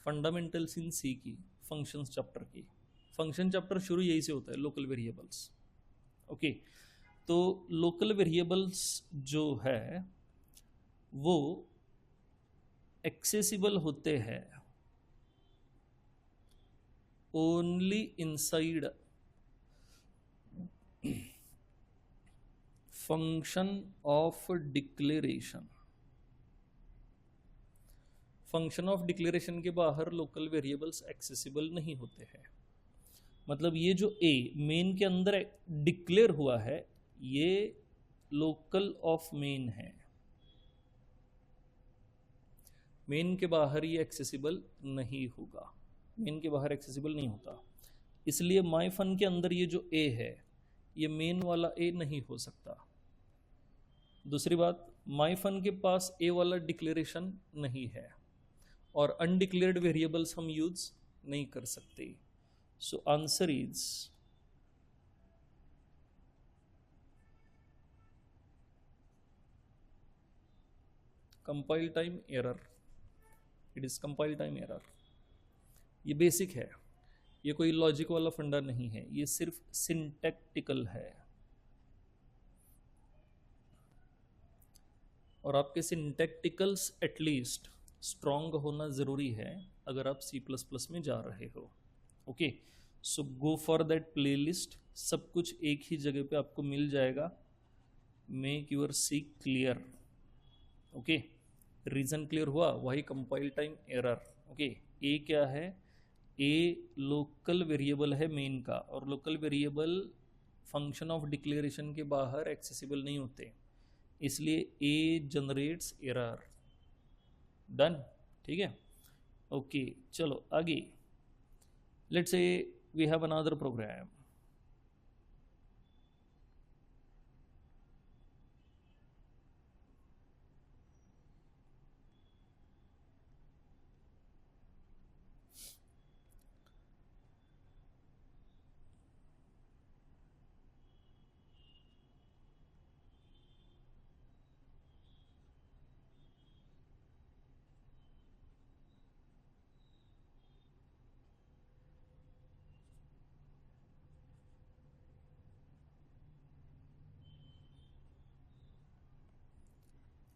फंडामेंटल्स इन सी की, फंक्शंस चैप्टर की। फंक्शन चैप्टर शुरू यही से होता है, लोकल वेरिएबल्स। ओके, तो लोकल वेरिएबल्स जो है वो एक्सेसिबल होते हैं only inside function of declaration. Function of declaration के बाहर लोकल वेरिएबल्स एक्सेसिबल नहीं होते हैं। मतलब ये जो ए मेन के अंदर डिक्लेयर हुआ है ये लोकल ऑफ मेन है, मेन के बाहर ये एक्सेसिबल नहीं होगा, मेन के बाहर एक्सेसिबल नहीं होता। इसलिए माई फन के अंदर ये जो ए है ये मेन वाला ए नहीं हो सकता। दूसरी बात, माइफन के पास ए वाला डिक्लेरेशन नहीं है और अनडिक्लेयर्ड वेरिएबल्स हम यूज नहीं कर सकते. So answer is compile time error. It is compile time error. ये बेसिक है, ये कोई लॉजिक वाला फंडा नहीं है, ये सिर्फ सिंटैक्टिकल है. और आपके सिंटैक्टिकल्स एटलीस्ट स्ट्रॉन्ग होना ज़रूरी है अगर आप C++ में जा रहे हो. Okay, so go for that playlist. सब कुछ एक ही जगह पे आपको मिल जाएगा. Make your C clear. Okay, reason clear हुआ. वही compile time error. Okay, A क्या है? ए लोकल वेरिएबल है मेन का, और local variable function of declaration के बाहर एक्सेसिबल नहीं होते, इसलिए ए जनरेट्स एरर. डन. ठीक है. ओके, चलो आगे. Let's say we have another programme.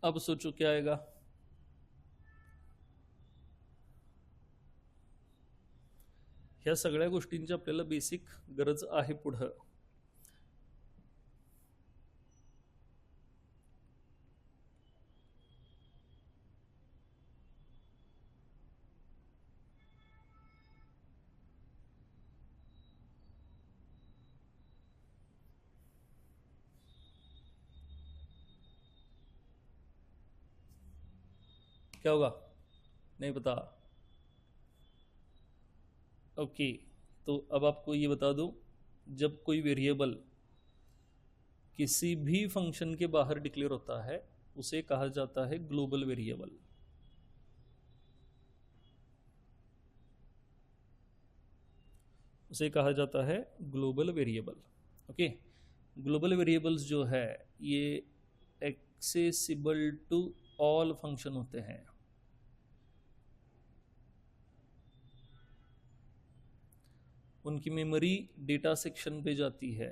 अब सोचो क्या आएगा. ह्या सगळ्या गोष्टींची आपल्याला बेसिक गरज आहे पुढं. क्या होगा नहीं पता. ओके, तो अब आपको ये बता दूं, जब कोई वेरिएबल किसी भी फंक्शन के बाहर डिक्लेयर होता है उसे कहा जाता है ग्लोबल वेरिएबल. उसे कहा जाता है global variable. Okay, global variables जो है ये एक्सेसिबल टू ऑल फंक्शन होते हैं. उनकी मेमोरी डेटा सेक्शन पे जाती है.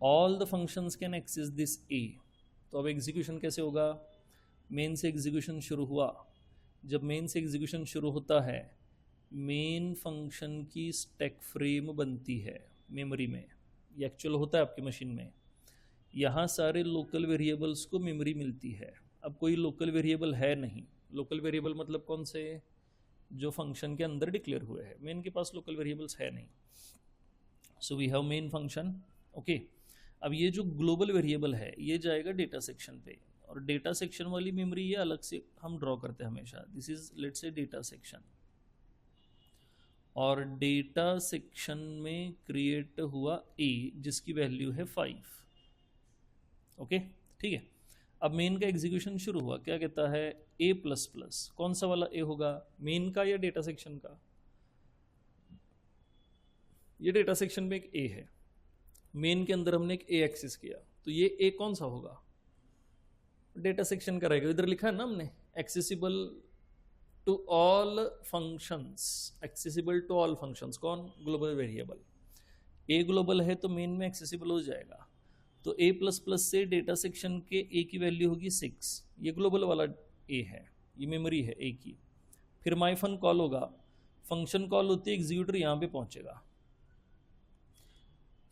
All the functions can access this a. तो अब एग्जीक्यूशन कैसे होगा? मेन से एग्जीक्यूशन शुरू हुआ. जब मेन से एग्जीक्यूशन शुरू होता है, मेन फंक्शन की स्टैक फ्रेम बनती है मेमोरी में. ये एक्चुअल होता है आपकी मशीन में. यहाँ सारे लोकल वेरिएबल्स को मेमोरी मिलती है. अब कोई लोकल वेरिएबल है नहीं. लोकल वेरिएबल मतलब कौन से? जो फंक्शन के अंदर डिक्लेयर हुए हैं. मेन के पास लोकल वेरिएबल्स है नहीं. So we have main function. Okay, अब ये जो ग्लोबल वेरिएबल है ये जाएगा डेटा सेक्शन पे, और डेटा सेक्शन वाली मेमोरी ये अलग से हम ड्रॉ करते हैं हमेशा. This is let's say data section, और डेटा सेक्शन में क्रिएट हुआ ए जिसकी वैल्यू है 5. ओके, ठीक है. अब मेन का एग्जीक्यूशन शुरू हुआ. क्या कहता है? ए प्लस प्लस. कौन सा वाला ए होगा? मेन का या डेटा सेक्शन का? ये डेटा सेक्शन में एक ए है. मेन के अंदर हमने एक ए एक्सेस किया, तो ये ए कौन सा होगा? डेटा सेक्शन का रहेगा. इधर लिखा है ना हमने accessible to all functions. Accessible to all functions कौन? Global variable. ए ग्लोबल है तो मेन में एक्सेसिबल हो जाएगा. तो ए प्लस प्लस से डेटा सेक्शन के ए की वैल्यू होगी 6. ये ग्लोबल वाला ए है, ये मेमोरी है ए की. फिर माइफन कॉल होगा. फंक्शन कॉल होती है, एग्जीक्यूटर यहाँ पे पहुंचेगा.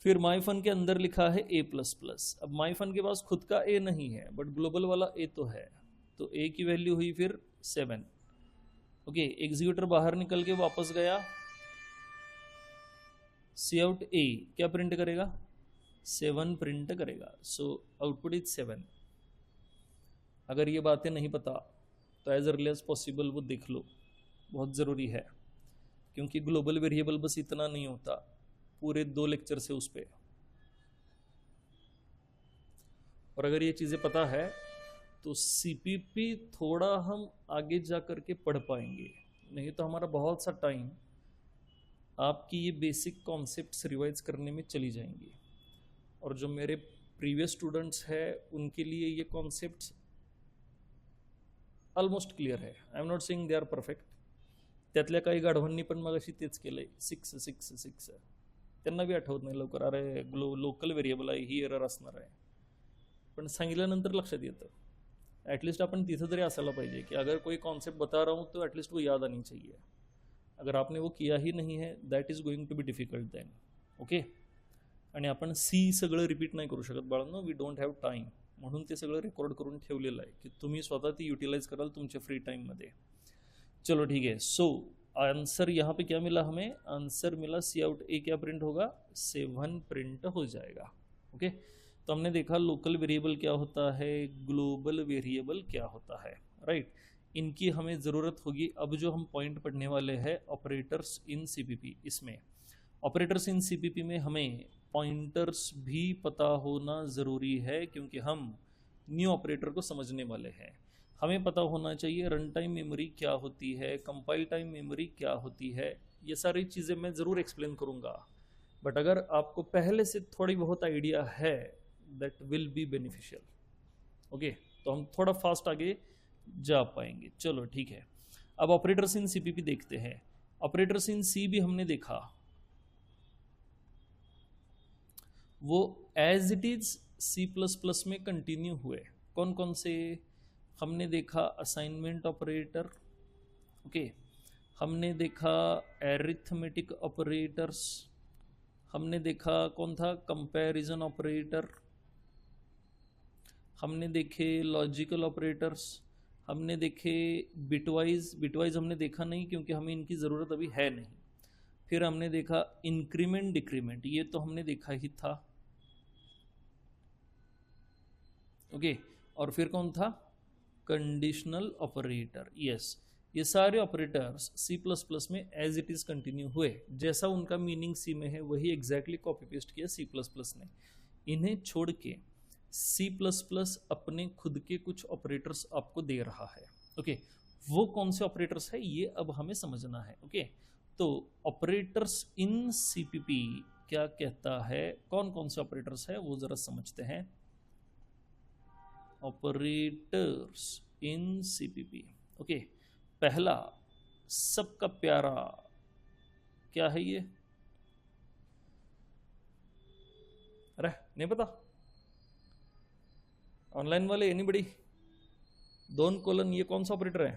फिर माइफन के अंदर लिखा है ए प्लस प्लस. अब माइफन के पास खुद का ए नहीं है, बट ग्लोबल वाला ए तो है. तो ए की वैल्यू हुई फिर 7. ओके, एग्जीक्यूटर बाहर निकल के वापस गया. सी आउट ए क्या प्रिंट करेगा? 7 प्रिंट करेगा. So output is 7. अगर ये बातें नहीं पता तो एज अर्ली एज पॉसिबल वो देख लो, बहुत ज़रूरी है. क्योंकि ग्लोबल वेरिएबल बस इतना नहीं होता, पूरे 2 लेक्चर से उस पर. और अगर ये चीज़ें पता है तो सीपीपी थोड़ा हम आगे जा कर के पढ़ पाएंगे, नहीं तो हमारा बहुत सा टाइम आपकी ये बेसिक कॉन्सेप्ट्स रिवाइज करने में चली जाएंगी। और जो मेरे प्रीवियस स्टूडेंट्स हैं उनके लिए ये कॉन्सेप्ट्स ऑलमोस्ट क्लियर आहे. I am not saying they are perfect. त्यातल्या काही गाढवांनी पण मग अशी तेच केलंय, 6 त्यांना बी आठवत नाही लवकर, अरे लोकल व्हेरिएबल आहे ही एरर असणार आहे, पण सांगितल्यानंतर लक्षात येतं. एटलीस्ट अपन तिथं तरी असायला पाहिजे की अगर कोई कॉन्सेप्ट बता रहा हूँ तो एटलीस्ट वो याद आनी चाहिए. अगर आपने वो किया ही नहीं है that is going to be difficult then. Okay. आणि आपण सी सगळं रिपीट नाही करू शकत बाळांनो, वी डोंट हॅव टाईम. म्हणून ते सगळं रेकॉर्ड करून ठेवलेलं आहे की तुम्ही स्वतः ती यूटिलाइज कराल तुमच्या फ्री टाइममध्ये. चलो ठीक है. सो आंसर यहाँ पे क्या मिला हमें? आंसर मिला सी आउट ए क्या प्रिंट होगा? 7 प्रिंट हो जाएगा. ओके. तो हमने देखा लोकल वेरिएबल क्या होता है, ग्लोबल वेरिएबल क्या होता है, राइट. इनकी हमें ज़रूरत होगी. अब जो हम पॉइंट पढ़ने वाले हैं ऑपरेटर्स इन सीपीपी, इसमें ऑपरेटर्स इन सीपीपी में हमें पॉइंटर्स भी पता होना ज़रूरी है क्योंकि हम न्यू ऑपरेटर को समझने वाले हैं. हमें पता होना चाहिए रन टाइम मेमोरी क्या होती है, कंपाइल टाइम मेमोरी क्या होती है. ये सारी चीज़ें मैं ज़रूर एक्सप्लेन करूँगा, बट अगर आपको पहले से थोड़ी बहुत आइडिया है that will be beneficial. Okay. तो हम थोड़ा फास्ट आगे जा पाएंगे. चलो ठीक है. अब ऑपरेटर्स इन सीपीपी देखते हैं. ऑपरेटर्स इन सी भी हमने देखा, वो एज इट इज C++ में कंटिन्यू हुए. कौन कौन से? हमने देखा असाइनमेंट ऑपरेटर. ओके. हमने देखा एरिथमेटिक ऑपरेटर्स. हमने देखा कौन था? Comparison operator. हमने देखे लॉजिकल ऑपरेटर्स. हमने देखे बिटवाइज हमने देखा नहीं क्योंकि हमें इनकी ज़रूरत अभी है नहीं. फिर हमने देखा इंक्रीमेंट डिक्रीमेंट, ये तो हमने देखा ही था. ओके. और फिर कौन था? Conditional operator. यस. ये सारे ऑपरेटर्स C++ में एज इट इज़ कंटिन्यू हुए. जैसा उनका मीनिंग सी में है वही एग्जैक्टली कॉपी पेस्ट किया C++ ने. इन्हें छोड़ के C++ अपने खुद के कुछ ऑपरेटर्स आपको दे रहा है. ओके. वो कौन से ऑपरेटर्स है ये अब हमें समझना है. ओके. तो ऑपरेटर्स इन सीपीपी क्या कहता है, कौन कौन से ऑपरेटर्स है वो जरा समझते हैं. Operators in CPP. ओके. पहला सबका प्यारा क्या है ये? अरे नहीं पता? ऑनलाइन वाले एनीबडी? 2 ये कौन सा ऑपरेटर है?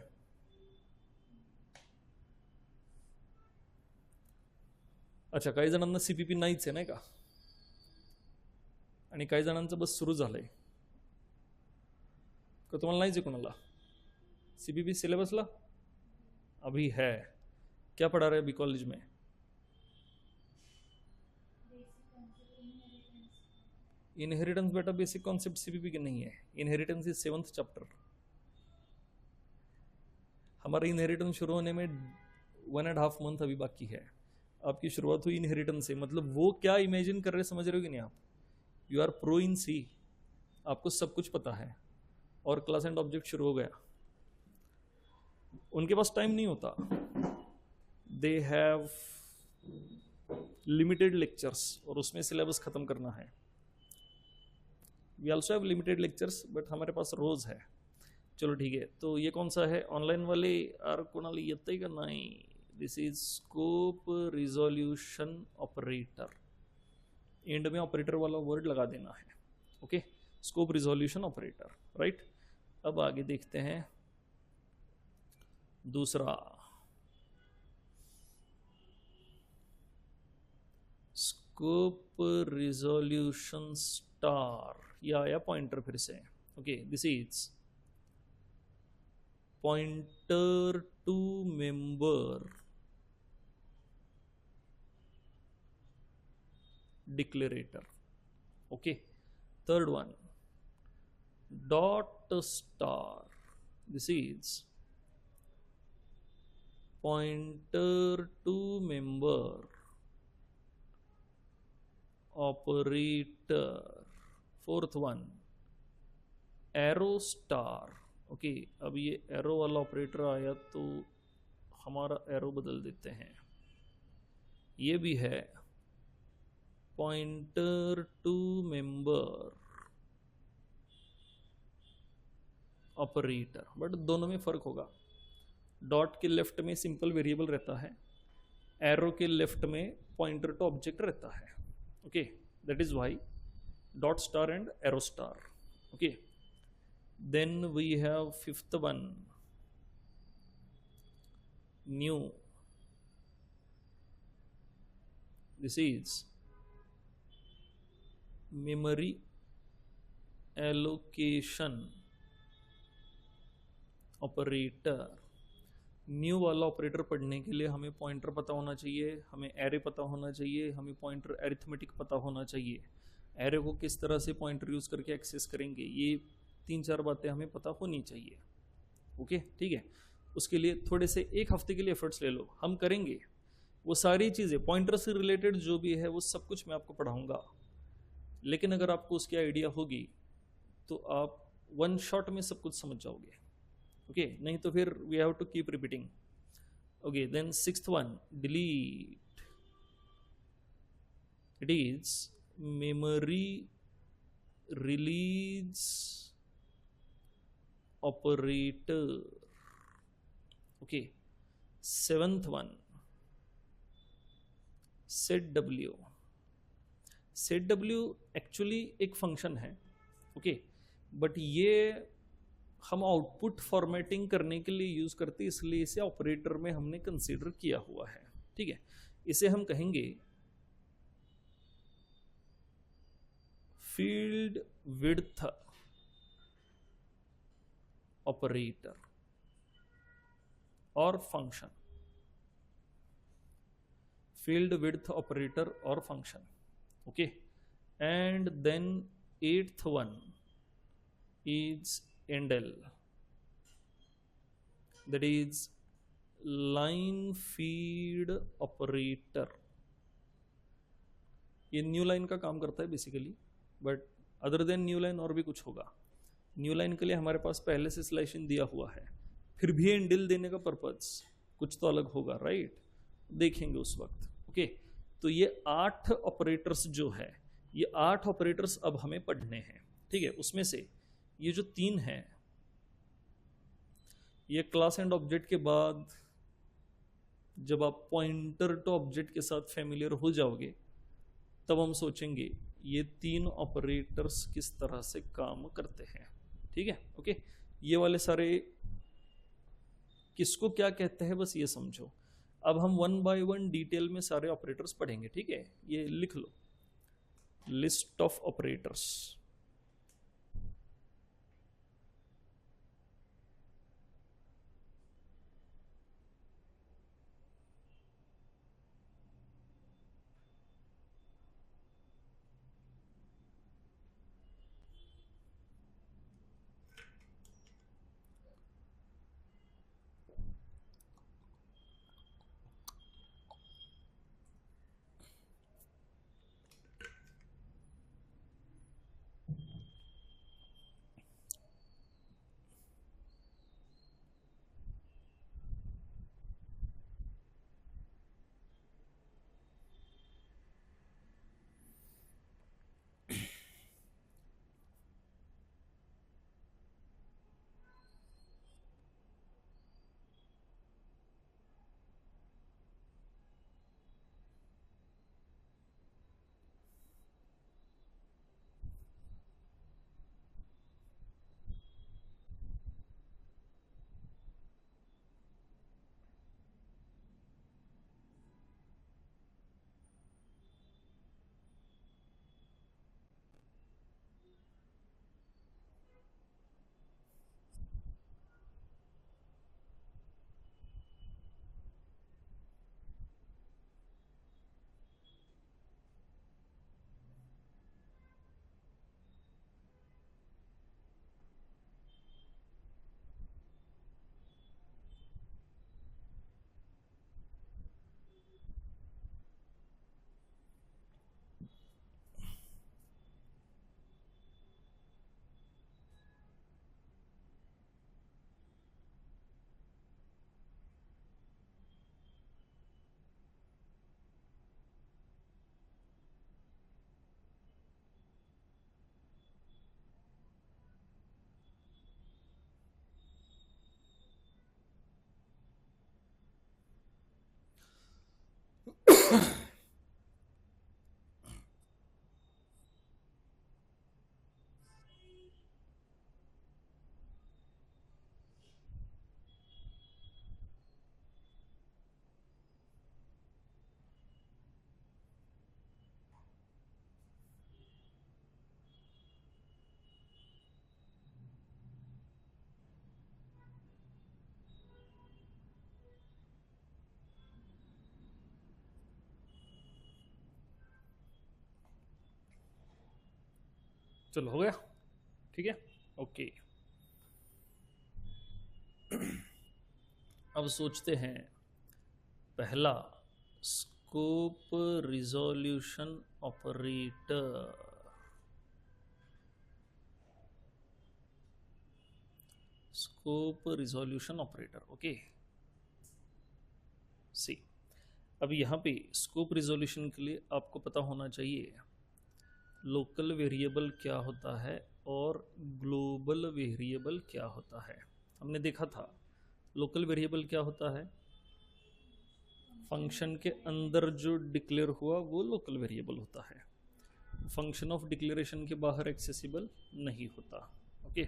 अच्छा, काही जणांना सीपीपी नाहीच आहे नाही का, आणि काही जणांचं बस सुरू झालंय का? तुम्हाला नाहीच आहे कोणाला सीपीपी सिलेबसला? अभी है. क्या पढ़ा रहे अभी कॉलेज में? इनहेरिटेंस. बेटा बेसिक कॉन्सेप्ट सीपीपी के नहीं है. Inheritance is 7th chapter. हमारा इनहेरिटेंस शुरू होने में 1.5 मंथ अभी बाकी है. आपकी शुरुआत हुई इनहेरिटेंस से, मतलब वो क्या इमेजिन कर रहे समझ रहे हो कि नहीं आप? यू आर प्रो इन सी, आपको सब कुछ पता है और क्लास एंड ऑब्जेक्ट शुरू हो गया. उनके पास टाइम नहीं होता. दे हैव लिमिटेड लेक्चर्स और उसमें सिलेबस खत्म करना है. We also have limited lectures but हमारे पास रोज है. चलो ठीक है. तो ये कौन सा है? ऑनलाइन वाले आर कोणाला येतंय का नाही? This is scope resolution operator. End में ऑपरेटर वाला वर्ड लगा देना है. Okay. Scope resolution operator, right. अब आगे देखते हैं दूसरा. Scope resolution star. या आया पॉइंटर फिर से. Okay. This is pointer to member declarator. Okay. Third one dot star. This is pointer to member operator. Fourth one arrow star. Okay, अब ये एरो वाला ऑपरेटर आया तो हमारा एरो बदल देते हैं। ये भी है pointer to member operator, but दोनों में फर्क होगा। डॉट के लेफ्ट में सिंपल वेरिएबल रहता है, एरो के लेफ्ट में पॉइंटर टू ऑब्जेक्ट रहता है। Okay, that is why dot star and arrow star. Okay, then we have fifth one, new. This is memory allocation operator। New वाला operator पढ़ने के लिए हमें पॉइंटर पता होना चाहिए, हमें एरे पता होना चाहिए, हमें पॉइंटर अरिथमेटिक पता होना चाहिए। एरे को किस तरह से पॉइंटर यूज करके एक्सेस करेंगे, ये 3-4 बातें हमें पता होनी चाहिए। ओके, ठीक है। उसके लिए थोड़े से एक हफ्ते के लिए एफर्ट्स ले लो, हम करेंगे वो सारी चीज़ें पॉइंटर से रिलेटेड जो भी है वो सब कुछ मैं आपको पढ़ाऊंगा। लेकिन अगर आपको उसकी आइडिया होगी तो आप वन शॉट में सब कुछ समझ जाओगे। ओके, नहीं तो फिर we have to keep repeating. Okay, then sixth one, delete. It is memory release operator। okay, seventh one, setw। setw actually एक फंक्शन है, ओके, बट ये हम आउटपुट फॉर्मेटिंग करने के लिए यूज करते हैं, इसलिए इसे ऑपरेटर में हमने कंसीडर किया हुआ है। ठीक है, इसे हम कहेंगे फील्ड विड्थ ऑपरेटर और फंक्शन। फील्ड विड्थ ऑपरेटर और function. Okay, and then eighth one is endl, that is line feed operator। ये न्यू लाइन का काम करता है basically, but other than new line और भी कुछ होगा। न्यू लाइन के लिए हमारे पास पहले से स्लाइशिंग दिया हुआ है, फिर भी एंडल देने का पर्पज कुछ तो अलग होगा, राइट? देखेंगे उस वक्त। ओके, तो ये 8 ऑपरेटर्स जो है, ये 8 ऑपरेटर्स अब हमें पढ़ने हैं। ठीक है, उसमें से ये जो 3 हैं, ये क्लास एंड ऑब्जेक्ट के बाद जब आप पॉइंटर टू ऑब्जेक्ट के साथ फेमिलियर हो जाओगे तब हम सोचेंगे ये 3 ऑपरेटर्स किस तरह से काम करते हैं। ठीक है, ओके, ये वाले सारे किसको क्या कहते हैं बस ये समझो। अब हम 1 बाय 1 डिटेल में सारे ऑपरेटर्स पढ़ेंगे। ठीक है, ये लिख लो, लिस्ट ऑफ ऑपरेटर्स। चलो हो गया, ठीक है, ओके। अब सोचते हैं पहला, scope resolution operator. Scope resolution operator, okay. See, अब यहाँ पे स्कोप रिजोल्यूशन के लिए आपको पता होना चाहिए लोकल वेरिएबल क्या होता है और ग्लोबल वेरिएबल क्या होता है। हमने देखा था लोकल वेरिएबल क्या होता है, फंक्शन के अंदर जो डिक्लेयर हुआ वो लोकल वेरिएबल होता है, फंक्शन ऑफ डिक्लेरेशन के बाहर एक्सेसिबल नहीं होता, ओके।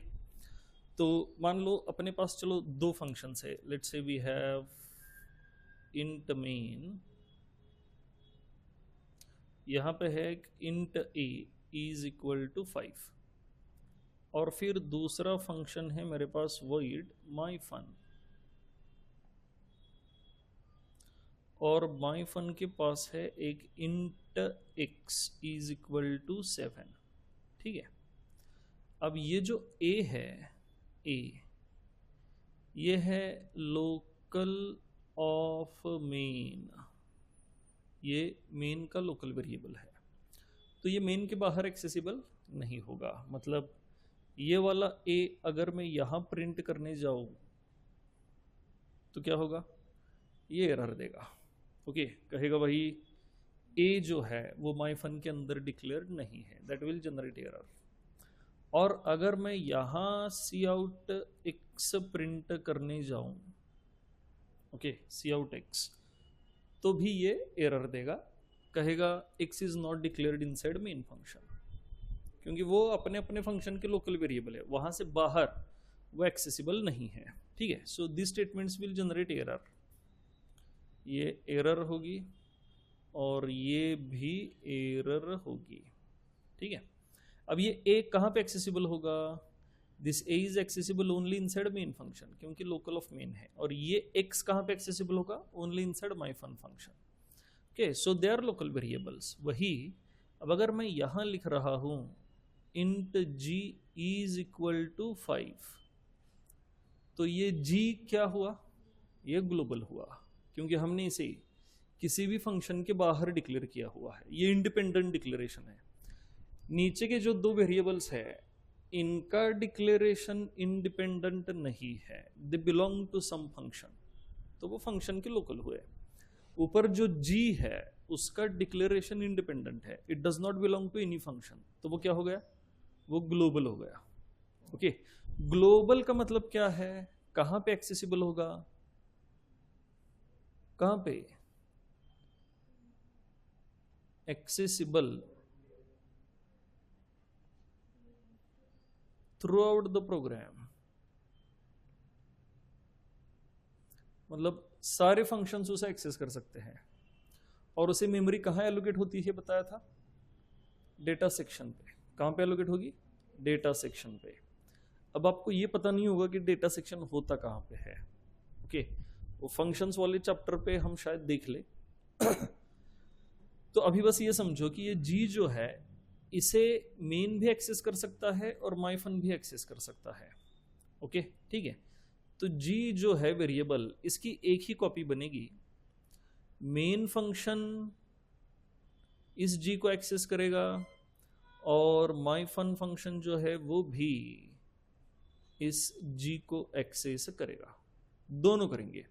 तो मान लो अपने पास चलो दो फंक्शंस है, let's say we have int main, यहाँ पे है int A is equal to 5, और फिर दूसरा फंक्शन है मेरे पास void माई फन, और माई फन के पास है एक int x is equal to 7, ठीक है। अब ये जो a है, a ये है लोकल ऑफ मेन, ये मेन का लोकल वेरिएबल है, तो ये मेन के बाहर एक्सेसिबल नहीं होगा। मतलब ये वाला a अगर मैं यहां प्रिंट करने जाऊं तो क्या होगा, ये एरर देगा, ओके। कहेगा भाई a जो है वो माई फन के अंदर डिक्लेयर्ड नहीं है, दैट विल जनरेट एरर। और अगर मैं यहां सी आउट x प्रिंट करने जाऊं, ओके, सी आउट x, तो भी ये एरर देगा, कहेगा x is not declared inside main function, क्योंकि वो अपने अपने फंक्शन के लोकल वेरिएबल है, वहां से बाहर वो एक्सेसिबल नहीं है, ठीक है। So this statements will generate error, ये एरर होगी और ये भी एरर होगी, ठीक है। अब ये a कहां पे एक्सेसिबल होगा, this a is accessible only inside main function, क्योंकि लोकल ऑफ मेन है, और ये x कहां पे एक्सेसिबल होगा, only inside my fun function, okay. So they are local variables. वही अब अगर मैं यहां लिख रहा हूं int g is equal to 5, तो ये g क्या हुआ, ये ग्लोबल हुआ, क्योंकि हमने इसे किसी भी फंक्शन के बाहर डिक्लेयर किया हुआ है, ये इंडिपेंडेंट डिक्लेरेशन है। नीचे के जो दो वेरिएबल्स है इनका डिक्लेरेशन इंडिपेंडेंट नहीं है, they belong to some function, तो वो फंक्शन के लोकल हुए। ऊपर जो g है उसका डिक्लेरेशन इंडिपेंडेंट है, it does not belong to any function, तो वो क्या हो गया, वो ग्लोबल हो गया, ओके। ग्लोबल का मतलब क्या है, कहां पे एक्सेसिबल होगा, कहां पे accessible, throughout the program, मतलब सारे फंक्शंस उसे एक्सेस कर सकते हैं। और उसे मेमोरी कहाँ एलोकेट होती है बताया था, डेटा सेक्शन पे। कहाँ पे एलोकेट होगी, डेटा सेक्शन पे। अब आपको ये पता नहीं होगा कि डेटा सेक्शन होता कहाँ पे है, ओके। वो फंक्शंस वाले चैप्टर पे हम शायद देख ले तो अभी बस ये समझो कि ये जी जो है इसे मेन भी एक्सेस कर सकता है और माई फन भी एक्सेस कर सकता है, ओके, ठीक है। तो जी जो है वेरिएबल, इसकी एक ही कॉपी बनेगी, मेन फंक्शन इस जी को एक्सेस करेगा और माई फन फंक्शन जो है वो भी इस जी को एक्सेस करेगा, दोनों करेंगे,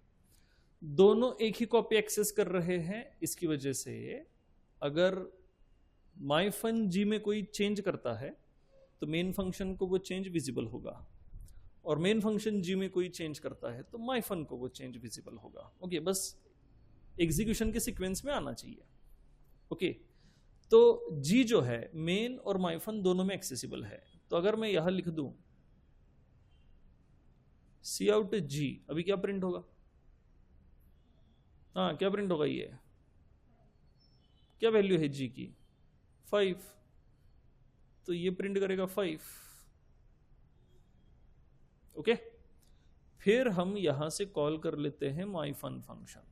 दोनों एक ही कॉपी एक्सेस कर रहे हैं। इसकी वजह से अगर माई फन जी में कोई चेंज करता है तो मेन फंक्शन को वो चेंज विजिबल होगा, और मेन फंक्शन जी में कोई चेंज करता है तो माई फन को वो चेंज विजिबल होगा, ओके। बस एग्जीक्यूशन के सीक्वेंस में आना चाहिए। ओके, तो जी जो है मेन और माइफन दोनों में एक्सेसिबल है। तो अगर मैं यहां लिख दूं सी आउट जी, अभी क्या प्रिंट होगा? हाँ, क्या प्रिंट होगा? ये क्या वैल्यू है जी की? 5, तो ये प्रिंट करेगा 5। ओके, फिर हम यहां से कॉल कर लेते हैं माइफन फंक्शन।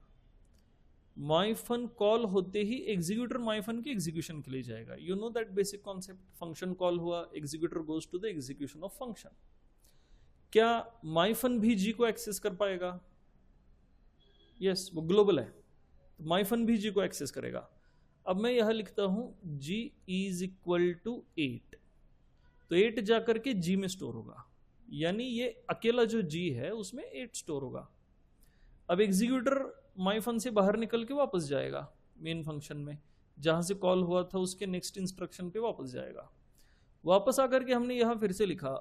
माइफन कॉल होते ही एग्जीक्यूटर माइफन के एग्जीक्यूशन के लिए जाएगा। You know that basic concept, function call हुआ, executor goes to the execution of function. क्या माइफन भी जी को एक्सेस कर पाएगा? यस, वो ग्लोबल है, तो माइफन भी जी को एक्सेस करेगा। अब मैं यह लिखता हूं जी इज इक्वल टू 8, तो 8 जाकर के जी में स्टोर होगा, यानी ये अकेला जो जी है उसमें 8 स्टोर होगा। अब एग्जीक्यूटर माइफन से बाहर निकल के वापस जाएगा मेन फंक्शन में, जहां से कॉल हुआ था उसके नेक्स्ट इंस्ट्रक्शन पे वापस जाएगा। वापस आकर के हमने यहां फिर से लिखा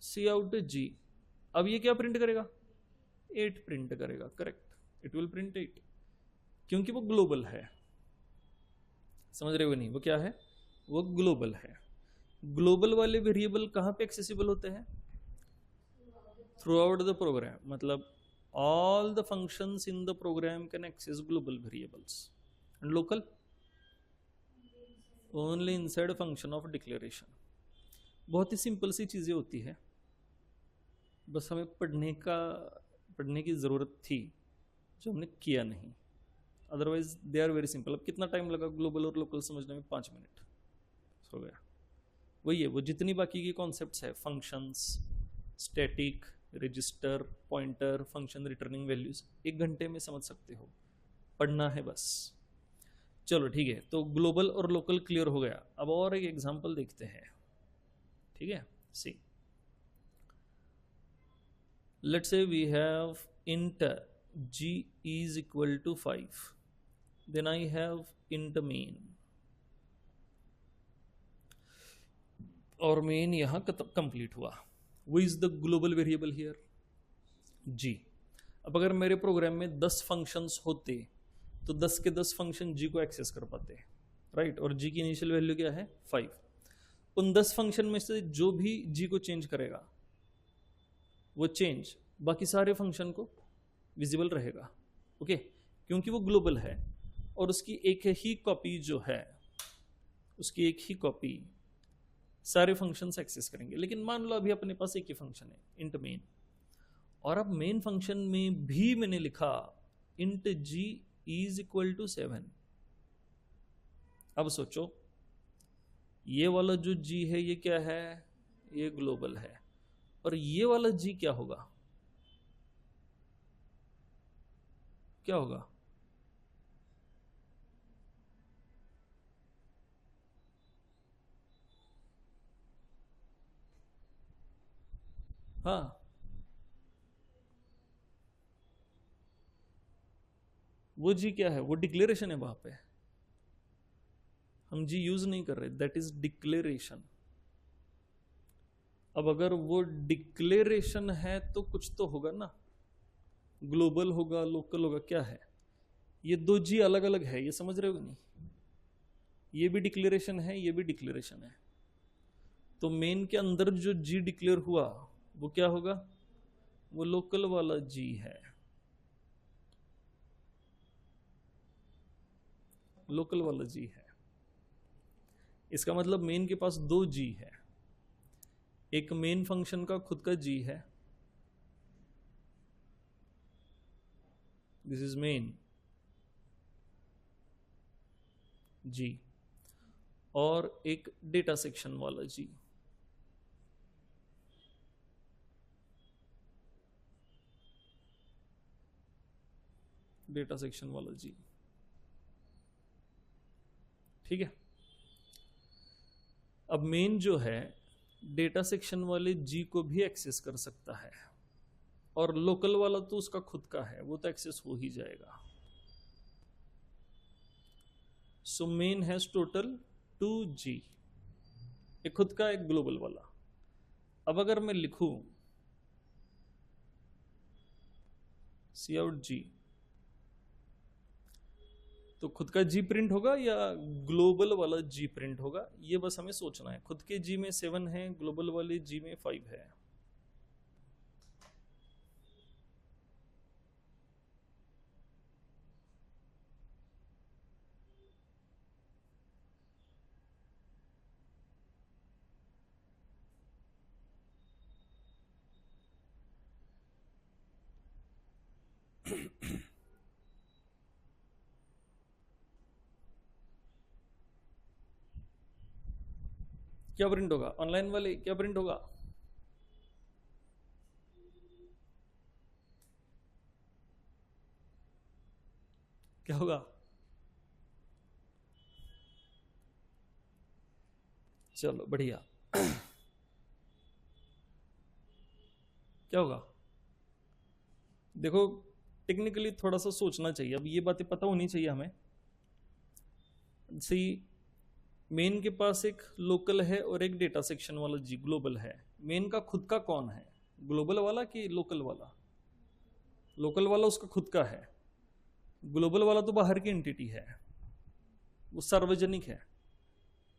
सी आउट जी। अब ये क्या प्रिंट करेगा? 8 प्रिंट करेगा। करेक्ट, इट विल प्रिंट 8, क्योंकि वो ग्लोबल है। समझ रहे हो नहीं? वो क्या है? वो ग्लोबल है। ग्लोबल वाले वेरिएबल कहां पे एक्सेसिबल होते हैं? थ्रू आउट द प्रोग्राम, मतलब all the functions in the program can access global variables, and local only inside a function of declaration। बहुत ही सिंपल सी चीज़ें होती है, बस हमें पढ़ने की ज़रूरत थी, जो हमने किया नहीं। Otherwise they are very simple. अब कितना टाइम लगा ग्लोबल और लोकल समझने में? 5 मिनट हो गया। वही है, वो जितनी बाकी की कॉन्सेप्ट्स है, functions, static, register, pointer, function returning values, 1 घंटे में समझ सकते हो, पढ़ना है बस। चलो ठीक है, तो ग्लोबल और लोकल क्लियर हो गया। अब और एक एग्जांपल देखते हैं, ठीक है? See, let's say we have int ji is equal to 5, then I have int main, और मेन यहां कंप्लीट हुआ। वो is the global variable here g. अब अगर मेरे प्रोग्राम में 10 फंक्शंस होते तो 10 के 10 फंक्शन जी को एक्सेस कर पाते, राइट? और जी की इनिशियल वैल्यू क्या है? 5। उन 10 फंक्शन में से जो भी जी को चेंज करेगा वो चेंज बाकी सारे फंक्शन को विजिबल रहेगा। ओके, क्योंकि वो ग्लोबल है और उसकी एक ही कॉपी जो है, उसकी एक ही कॉपी सारे फंक्शंस एक्सेस करेंगे। लेकिन मान लो अभी अपने पास एक ही फंक्शन है इंट मेन, और अब मेन फंक्शन में भी मैंने लिखा int ji is equal to 7। अब सोचो, ये वाला जो जी है ये क्या है? ये ग्लोबल है, और ये वाला जी क्या होगा? क्या होगा? हाँ, वो जी क्या है? वो डिक्लेरेशन है। वहां पे हम जी यूज नहीं कर रहे, दैट इज डिक्लेरेशन। अब अगर वो डिक्लेरेशन है तो कुछ तो होगा ना, ग्लोबल होगा, लोकल होगा, क्या है? ये 2 जी अलग अलग है, ये समझ रहे हो नहीं? ये भी डिक्लेरेशन है, ये भी डिक्लेरेशन है। तो मेन के अंदर जो जी डिक्लेयर हुआ वो क्या होगा? वो लोकल वाला जी है, लोकल वाला जी है। इसका मतलब मेन के पास 2 जी है। एक मेन फंक्शन का खुद का जी है, दिस इज मेन जी, और एक डेटा सेक्शन वाला जी। डेटा सेक्शन वाला जी, ठीक है? अब मेन जो है डेटा सेक्शन वाले जी को भी एक्सेस कर सकता है, और लोकल वाला तो उसका खुद का है, वो तो एक्सेस हो ही जाएगा। सो मेन हैज टोटल 2 जी, एक खुद का, एक ग्लोबल वाला। अब अगर मैं लिखूं सी आउट जी, तो खुद का जी प्रिंट होगा या ग्लोबल वाला जी प्रिंट होगा, ये बस हमें सोचना है। खुद के जी में 7 है, ग्लोबल वाले जी में 5 है। क्या प्रिंट होगा ऑनलाइन वाले, क्या प्रिंट होगा? क्या होगा? चलो बढ़िया। क्या होगा? देखो टेक्निकली थोड़ा सा सोचना चाहिए, अब ये बातें पता होनी चाहिए हमें। सी मेन के पास एक लोकल है और एक डेटा सेक्शन वाला जी ग्लोबल है। मेन का खुद का कौन है, ग्लोबल वाला कि लोकल वाला? लोकल वाला उसका खुद का है, ग्लोबल वाला तो बाहर की एंटिटी है, वो सार्वजनिक है,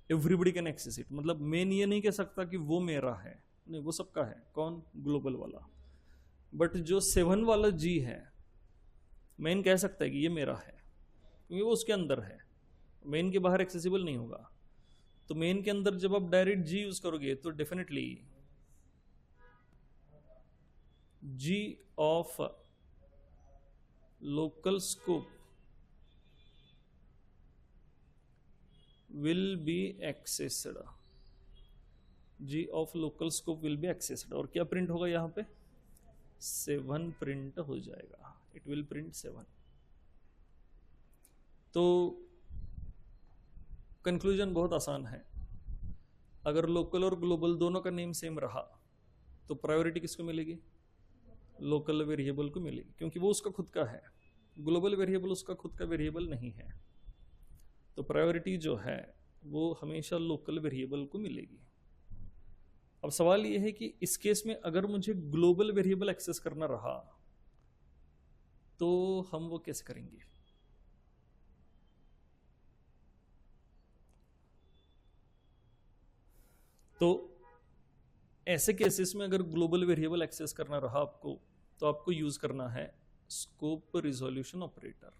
एवरीबडी कैन एक्सेस इट। मतलब मेन ये नहीं कह सकता कि वो मेरा है, नहीं, वो सबका है। कौन? ग्लोबल वाला। बट जो 7 वाला जी है, मेन कह सकता है कि ये मेरा है, क्योंकि वो उसके अंदर है, मेन के बाहर एक्सेसिबल नहीं होगा। तो मेन के अंदर जब आप डायरेक्ट जी यूज करोगे तो definitely G of local scope will be accessed, G of local scope will be accessed. और क्या प्रिंट होगा यहाँ पे? 7 प्रिंट हो जाएगा, इट विल प्रिंट 7। तो कंक्लूजन बहुत आसान है, अगर लोकल और ग्लोबल दोनों का नेम सेम रहा तो प्रायोरिटी किसको मिलेगी? लोकल वेरिएबल को मिलेगी, क्योंकि वो उसका खुद का है। ग्लोबल वेरिएबल उसका खुद का वेरिएबल नहीं है, तो प्रायोरिटी जो है वो हमेशा लोकल वेरिएबल को मिलेगी। अब सवाल ये है कि इस केस में अगर मुझे ग्लोबल वेरिएबल एक्सेस करना रहा तो हम वो कैसे करेंगे? तो ऐसे केसेस में अगर ग्लोबल वेरिएबल एक्सेस करना रहा आपको, तो आपको यूज करना है scope resolution operator.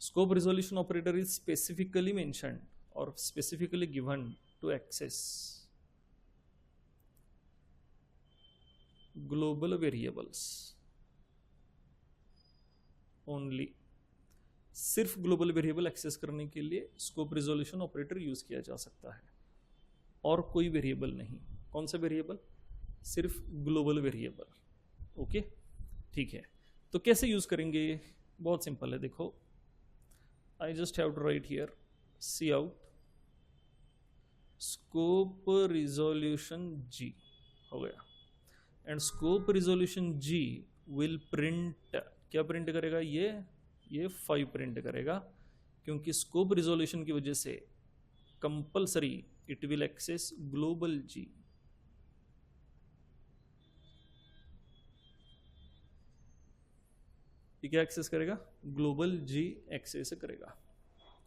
Scope resolution operator is specifically mentioned और specifically given to access global variables only. सिर्फ ग्लोबल वेरिएबल एक्सेस करने के लिए स्कोप रिजोल्यूशन ऑपरेटर यूज किया जा सकता है, और कोई वेरिएबल नहीं। कौन सा वेरिएबल? सिर्फ ग्लोबल वेरिएबल। ओके, ठीक है। तो कैसे यूज करेंगे? बहुत सिंपल है, देखो I just have to write here c out scope resolution g, हो गया। And scope resolution g will print, क्या प्रिंट करेगा? ये 5 प्रिंट करेगा, क्योंकि स्कोप रिजोल्यूशन की वजह से compulsory it will access global g. ये क्या एक्सेस करेगा? ग्लोबल जी एक्सेस करेगा।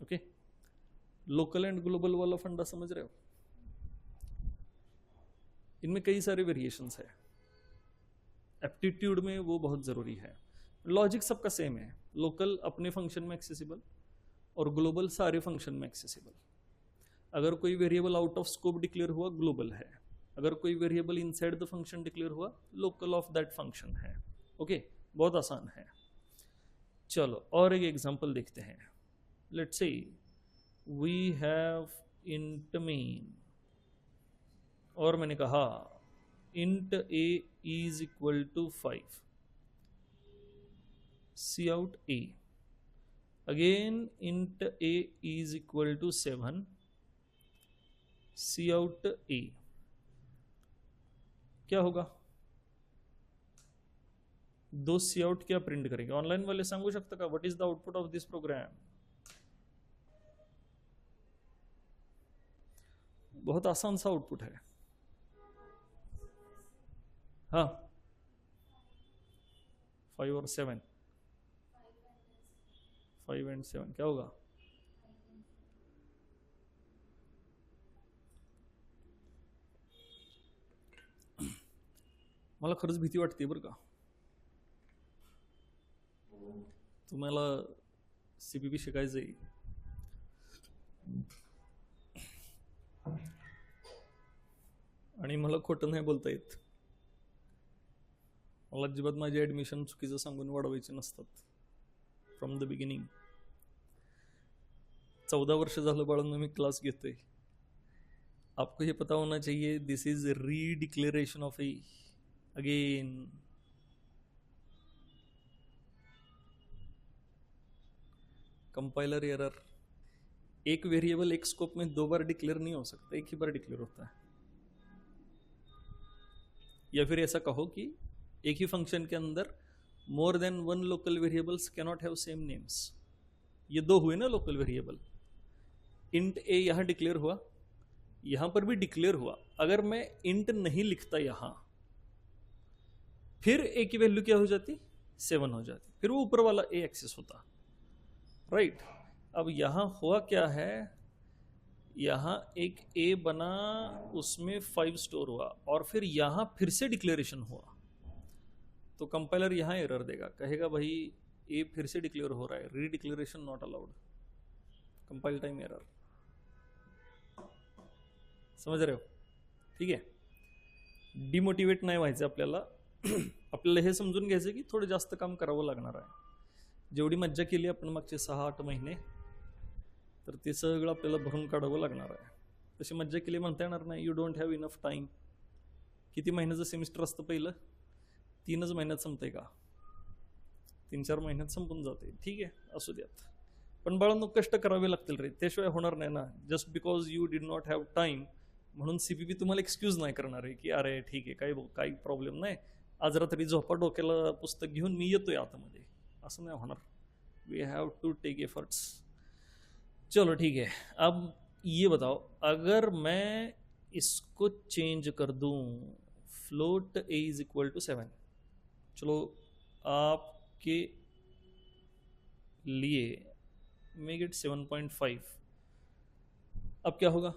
ओके, लोकल एंड ग्लोबल वाला फंडा समझ रहे हो? इनमें कई सारे वेरिएशंस है, एप्टीट्यूड में वो बहुत जरूरी है। लॉजिक सबका सेम है, लोकल अपने फंक्शन में एक्सेसिबल और ग्लोबल सारे फंक्शन में एक्सेसिबल। अगर कोई variable out of scope declare हुआ, ग्लोबल है। अगर कोई variable inside the function declare हुआ, लोकल ऑफ दैट फंक्शन है। ओके, बहुत आसान है। चलो और एक एग्जांपल देखते हैं। Let's say we have int main, और मैंने कहा int A is equal to 5, C out a. Again int A is equal to 7, C out a. क्या होगा? दो सी आउट क्या प्रिंट करेंगे? ऑनलाइन वाले सांगू शकता का what is the output of this program? बहुत आसान सा आउटपुट है। हाँ, 5 और 7, 5 and 7 क्या होगा? मला खरंच भीती वाटते बरं का. तुम्हाला CPP शिकायचं आहे. आणि मला खोटं नाही बोलता येत. मला अजिबात माझी ॲडमिशन चुकीचं सांगून वाढवायचे नसतात फ्रॉम द बिगिनिंग. 14 वर्ष झालं बाळांनो मी क्लास घेतोय. आपको ये पता होना चाहिए this is redeclaration of a again. Compiler error. एक वेरिएबल एक स्कोप में 2 बार डिक्लेयर नहीं हो सकता, एक ही बार डिक्लेयर होता है. या फिर ऐसा कहो कि एक ही फंक्शन के अंदर more than 1 local variables cannot have same names. ये 2 हुए ना लोकल वेरिएबल. इंट ए यहां डिक्लेयर हुआ, यहां पर भी डिक्लेयर हुआ. अगर मैं इंट नहीं लिखता यहां, फिर ए की वैल्यू क्या हो जाती? 7 हो जाती. फिर वो ऊपर वाला ए एक्सेस होता. राइट. अब यहां हुआ क्या है, यहां एक ए बना, उसमें 5 स्टोर हुआ और फिर यहां फिर से डिक्लेरेशन हुआ. तो कंपाइलर यहां एरर देगा, कहेगा भाई ए फिर से डिक्लेयर हो रहा है, redeclaration not allowed, compile time error. समझ रहे हो? ठीक आहे. डिमोटिवेट नाही व्हायचं आपल्याला. आपल्याला हे समजून घ्यायचं की थोडं जास्त काम करावं लागणार आहे. जेवढी मज्जा केली आपण मागचे 6-8 महिने, तर ते सगळं आपल्याला भरून काढावं लागणार आहे. तशी मज्जा केली म्हणता येणार नाही. You don't have enough time. किती महिन्याचं सेमिस्टर असतं पहिलं? 3च महिन्यात संपतंय का? 3-4 महिन्यात संपून जाते. ठीक आहे, असू द्यात. पण बाळांनो कष्ट करावे लागतील रे, त्याशिवाय होणार नाही ना. Just because you did not have time म्हणून CPP तुम्हाला एक्सक्यूज नाही करणार आहे की अरे ठीक आहे, काही प्रॉब्लेम नाही, आज रात्री झोपा डोक्याला पुस्तक घेऊन मी येतोय आतमध्ये. असं नहीं होना. We have to take efforts. चलो ठीक है. अब ये बताओ, अगर मैं इसको चेंज कर दूं, float a is equal to 7. चलो आपके लिए मेक इट 7.5. अब क्या होगा?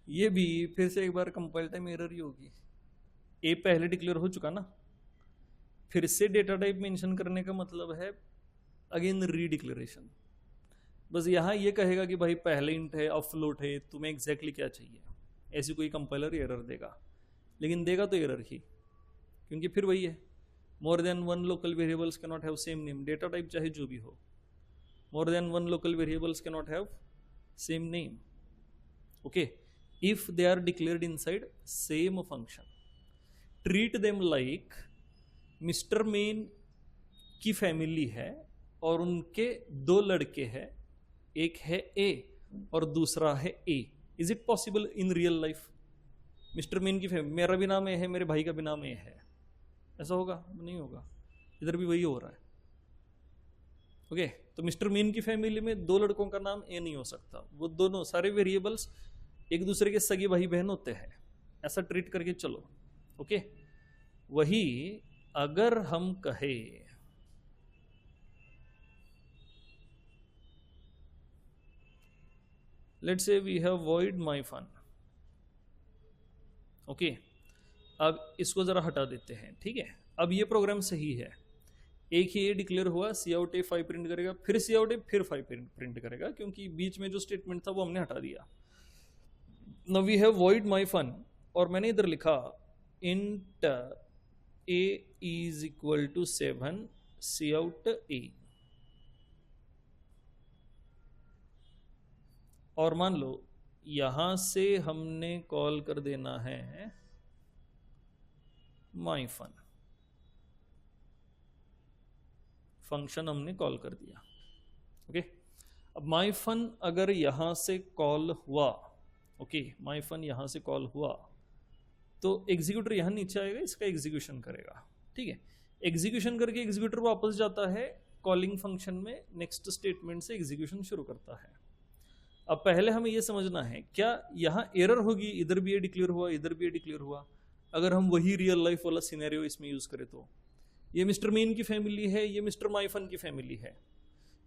ये भी फिर से एक बार कंपाइल टाइम एरर ही होगी. ए पहले डिक्लेयर हो चुका ना, फिर से डेटा टाइप मेंशन करने का मतलब है अगेन रीडिक्लेरेशन. बस यहाँ ये कहेगा कि भाई पहले इंट है अब फ्लोट है, तुम्हें एग्जैक्टली क्या चाहिए. ऐसी कोई कंपाइलर एरर देगा, लेकिन देगा तो एरर ही, क्योंकि फिर वही है, more than 1 local variables can not have same name. Data type चाहे जो भी हो, more than 1 local variables can not have same name. Okay, if they are declared inside same function, treat them like Mr. Main की family है और उनके 2 लड़के हैं, एक है A और दूसरा है A. Is it possible in real life? Mister main की फैमिली, मेरा भी नाम A है, मेरे भाई का भी नाम A है, ऐसा होगा? नहीं होगा. इधर भी वही हो रहा है. ओके, तो मिस्टर मेन की फैमिली में 2 लड़कों का नाम A नहीं हो सकता. वो दोनों सारे वेरिएबल्स एक दूसरे के सगे भाई बहन होते हैं, ऐसा ट्रीट करके चलो. ओके, वही अगर हम कहे let's say we have void my fun. Okay, अब इसको जरा हटा देते हैं. ठीक है, अब ये प्रोग्राम सही है. एक ही ए डिक्लेयर हुआ, सी आउट ए 5 प्रिंट करेगा, फिर सी आउट ए फिर 5 प्रिंट करेगा, क्योंकि बीच में जो स्टेटमेंट था वो हमने हटा दिया. Now we have void my fun और मैंने इधर लिखा int a is equal to 7 cout a. और मान लो यहां से हमने कॉल कर देना है my fun. फंक्शन हमने कॉल कर दिया। ओके, अब माई फन अगर यहां से कॉल हुआ, ओके, माई फन यहां से कॉल हुआ तो एग्जीक्यूटर यहां नीचे आएगा, इसका एग्जीक्यूशन करेगा। ठीक है, एग्जीक्यूशन करके एग्जीक्यूटर वापस जाता है कॉलिंग फंक्शन में, नेक्स्ट स्टेटमेंट से एग्जीक्यूशन शुरू करता है। अब पहले हमें यह समझना है क्या यहां एरर होगी, इधर भी ये डिक्लेयर हुआ, इधर भी ये डिक्लेयर हुआ। अगर हम वही रियल लाइफ वाला सिनेरियो इसमें यूज करें तो ये मिस्टर मेन की फैमिली है, ये मिस्टर माइफन की फैमिली है।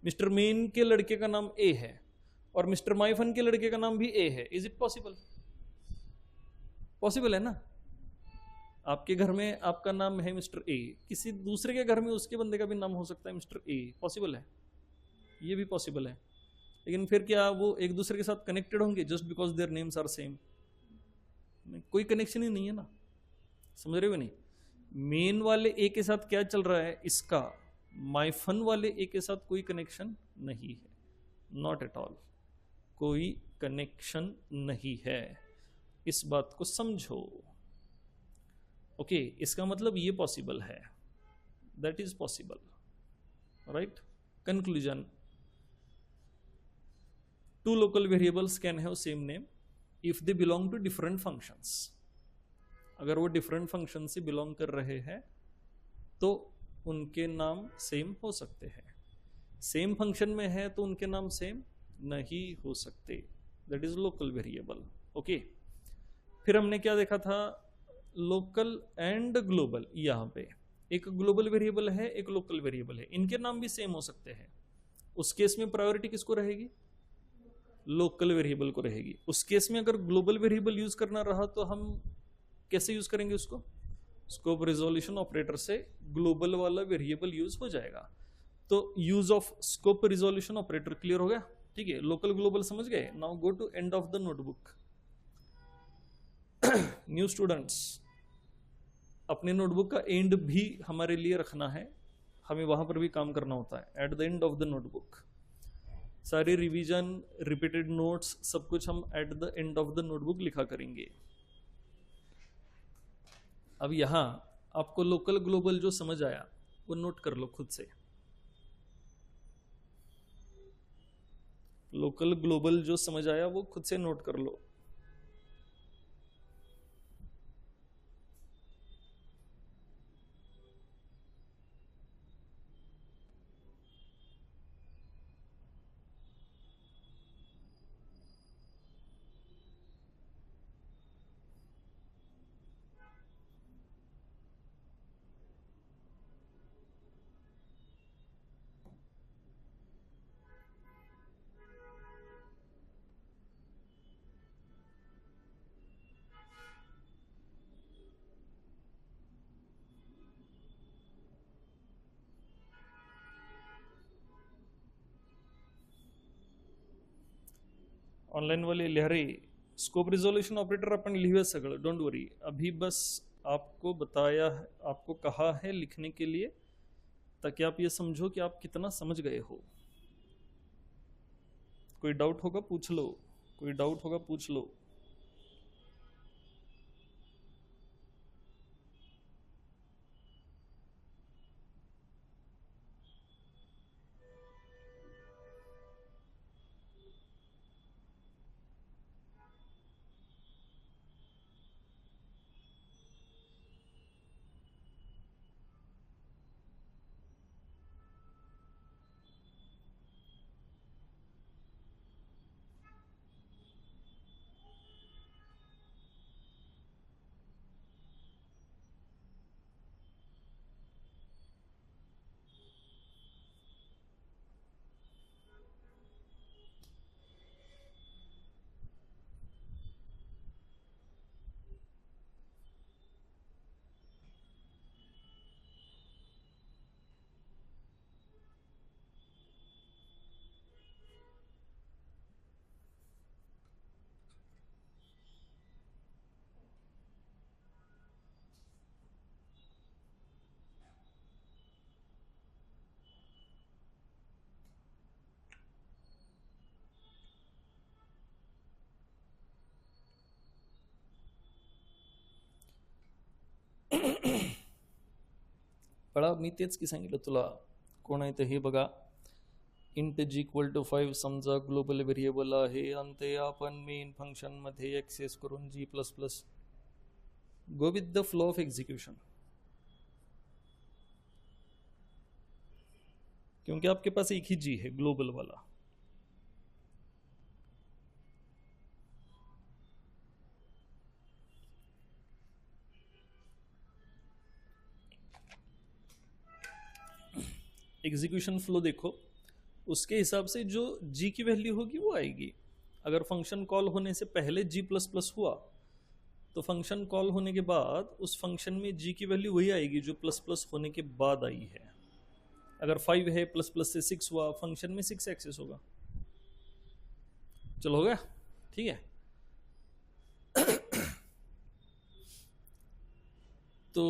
मिस्टर मेन के लड़के का नाम ए है और मिस्टर माइफन के लड़के का नाम भी ए है। Is it possible? पॉसिबल है ना। आपके घर में आपका नाम है मिस्टर ए, किसी दूसरे के घर में उसके बंदे का भी नाम हो सकता है मिस्टर ए। पॉसिबल है, ये भी पॉसिबल है। लेकिन फिर क्या वो एक दूसरे के साथ कनेक्टेड होंगे just because their names are same? कोई कनेक्शन ही नहीं है ना। समझ रहे हो नहीं? मेन वाले ए के साथ क्या चल रहा है, इसका माइफन वाले ए के साथ कोई कनेक्शन नहीं है, नॉट एट ऑल, कोई कनेक्शन नहीं है। इस बात को समझो। ओके, इसका मतलब ये पॉसिबल है, that is possible, right. Conclusion, two local variables can have same name if they belong to different functions। अगर वो different function से belong कर रहे हैं तो उनके नाम सेम हो सकते हैं। सेम फंक्शन में है तो उनके नाम सेम नहीं हो सकते, that is local variable. Okay, फिर हमने क्या देखा था, लोकल एंड ग्लोबल। यहाँ पे एक ग्लोबल वेरिएबल है, एक लोकल वेरिएबल है, इनके नाम भी सेम हो सकते हैं। उस केस में प्रायोरिटी किसको रहेगी? लोकल वेरिएबल को रहेगी। उस केस में अगर ग्लोबल वेरिएबल यूज करना रहा तो हम कैसे यूज करेंगे उसको? स्कोप रिजोल्यूशन ऑपरेटर से ग्लोबल वाला वेरिएबल यूज हो जाएगा। तो use of scope resolution operator clear हो गया? ठीक है, लोकल ग्लोबल समझ गए। Now go to end of the notebook. New students, अपने नोटबुक का एंड भी हमारे लिए रखना है, हमें वहां पर भी काम करना होता है। At the end of the notebook सारी रिवीजन, रिपीटेड नोट्स, सब कुछ हम at the end of the notebook लिखा करेंगे। अब यहां आपको लोकल ग्लोबल जो समझ आया वो नोट कर लो खुद से। लोकल ग्लोबल जो समझ आया वो खुद से नोट कर लो। ऑनलाईन वाले लिहा रे, स्कोप रिझोल्यूशन ऑपरेटर आपण लिहिलं सगळं, डोंट वरी। अभी बस आपको बताया, आपको कहा है लिखने के लिए, ताकि आप ये समझो कि आप कितना समझ गए हो। कोई डाउट होगा पूछ लो, कोई डाउट होगा पूछ लो। बाळा, मी तेच की सांगितलं तुला, कोण आहे ते हे बघा. इंट जी इक्वल टू 5 समजा ग्लोबल व्हेरिएबल आहे आणि ते आपण मेन फंक्शनमध्ये ॲक्सेस करून G plus plus go with the flow of execution, क्योंकि आपके पास एक ही जी है ग्लोबल वाला. एग्जीक्यूशन फ्लो देखो, उसके हिसाब से जो जी की वैल्यू होगी वो आएगी. अगर फंक्शन कॉल होने से पहले जी प्लस प्लस हुआ तो फंक्शन कॉल होने के बाद उस फंक्शन में जी की वैल्यू वही आएगी जो प्लस प्लस होने के बाद आई है. अगर 5 है प्लस प्लस से 6 हुआ, फंक्शन में 6 एक्सेस होगा. चलो हो गया, ठीक है. तो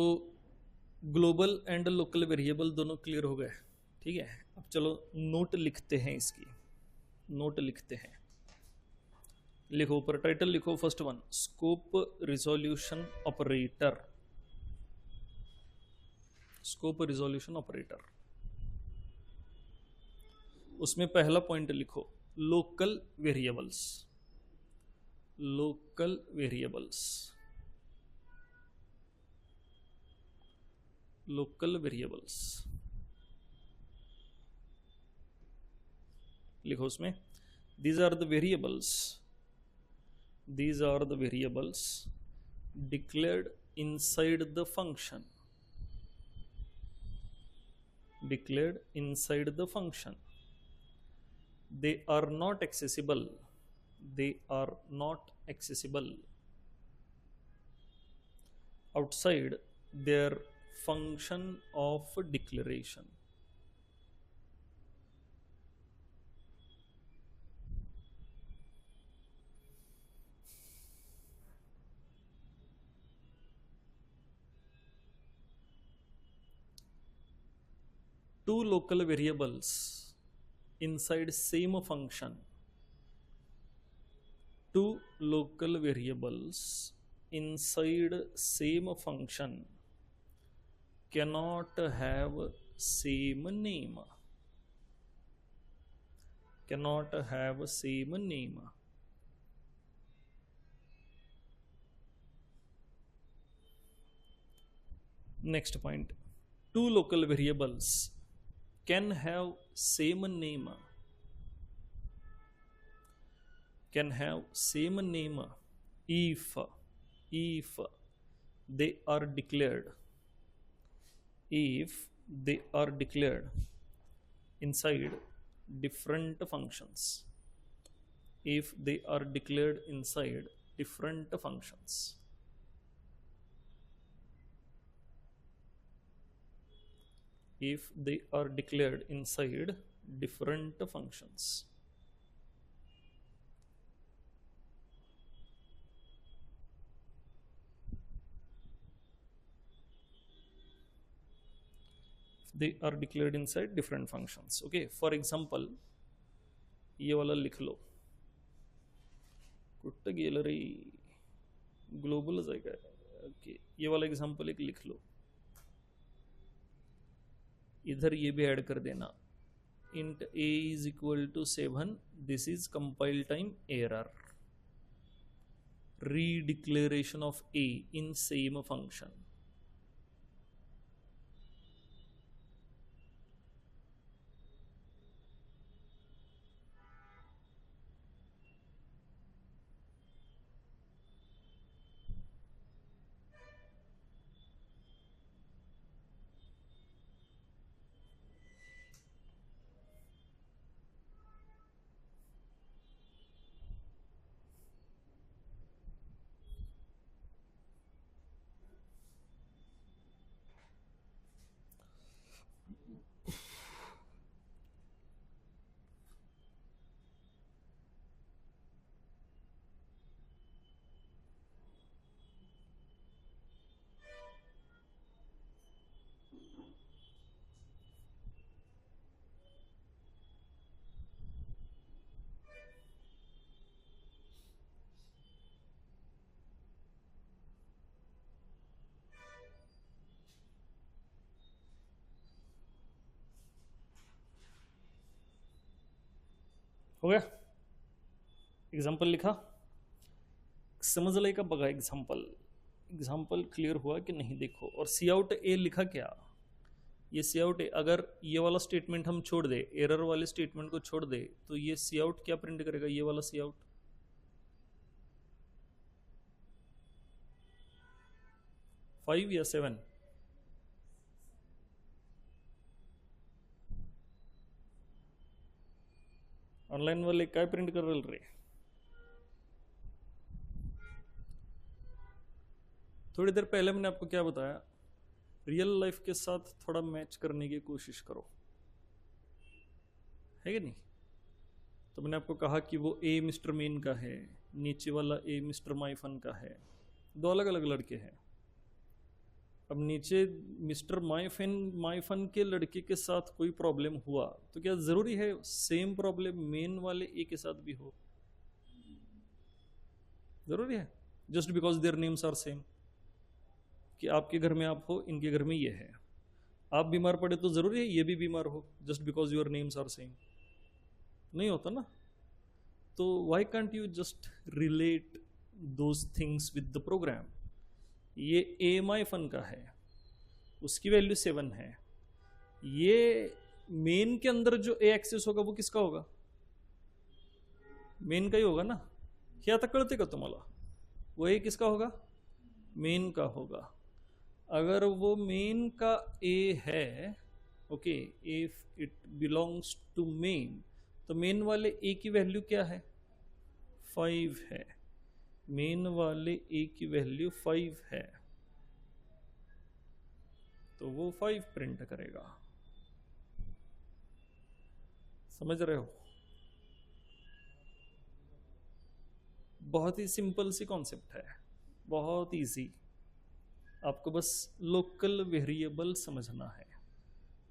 ग्लोबल एंड लोकल वेरिएबल दोनों क्लियर हो गए, ठीक है. अब चलो नोट लिखते हैं इसकी, नोट लिखते हैं. लिखो ऊपर टाइटल लिखो, first one scope resolution operator. Scope resolution operator, उसमें पहला पॉइंट लिखो local variables. Local variables, local variables लिखो उसमें. these are the variables, these are the variables declared inside the function, declared inside the function. They are not accessible, they are not accessible outside their function of declaration. Two local variables inside same function, two local variables inside same function cannot have same name, cannot have same name. Next point, two local variables can have same name, can have same name if they are declared, if they are declared inside different functions, if they are declared inside different functions. If they are declared inside different functions. They are declared inside different functions. Okay, for example ये वाला लिख लो. कुठं गेलं रे, ग्लोबलच आहे काय. Okay, ये वाला एग्जांपल एक लिख लो. इधर ये भी ऐड कर देना. int a is equal to 7. This is compile time error. Redeclaration of a in same function. हो गया? एग्जाम्पल लिखा, समजलंय का बघा एग्जाम्पल, एग्जाम्पल क्लियर हुआ कि नहीं देखो। और सी आउट ए लिखा क्या, ये सी आउट ए, अगर ये वाला स्टेटमेंट हम छोड़ दे, एरर वाले स्टेटमेंट को छोड़ दे, तो ये सी आउट क्या प्रिंट करेगा, ये वाला सी आउट 5 या 7? ऑनलाइन वाले क्या प्रिंट कर रहे? थोड़ी देर पहले मैंने आपको क्या बताया, रियल लाइफ के साथ थोड़ा मैच करने की कोशिश करो, है कि नहीं? तो मैंने आपको कहा कि वो ए मिस्टर मेन का है, नीचे वाला ए मिस्टर माइफन का है, दो अलग अलग लड़के हैं। अब नीचे मिस्टर माइफन के लड़के के साथ कोई प्रॉब्लम हुआ तो क्या जरूरी है सेम प्रॉब्लम मेन वाले ए के साथ भी हो? जरूरी है? Just because their names are same, कि आपके घर में आप हो, इनके घर में ये है, आप बीमार पड़े तो जरूरी है ये भी बीमार हो, just because your names are same? नहीं होता ना। तो why can't you just relate those things with the program? ये ए माई फन का है, उसकी वैल्यू 7 है, ये मेन के अंदर जो ए एक्सेस होगा वो किसका होगा? मेन का ही होगा ना। हे आता कळते का तुम्हाला? वो ए किसका होगा? मेन का होगा। अगर वो मेन का ए है, ओके, if it belongs to main, तो मेन वाले ए की वैल्यू क्या है? 5 है। मेन वाले ए की वैल्यू 5 है, तो वो 5 प्रिंट करेगा। समझ रहे हो? बहुत ही सिंपल सी कॉन्सेप्ट है, बहुत इजी। आपको बस लोकल वेरिएबल समझना है।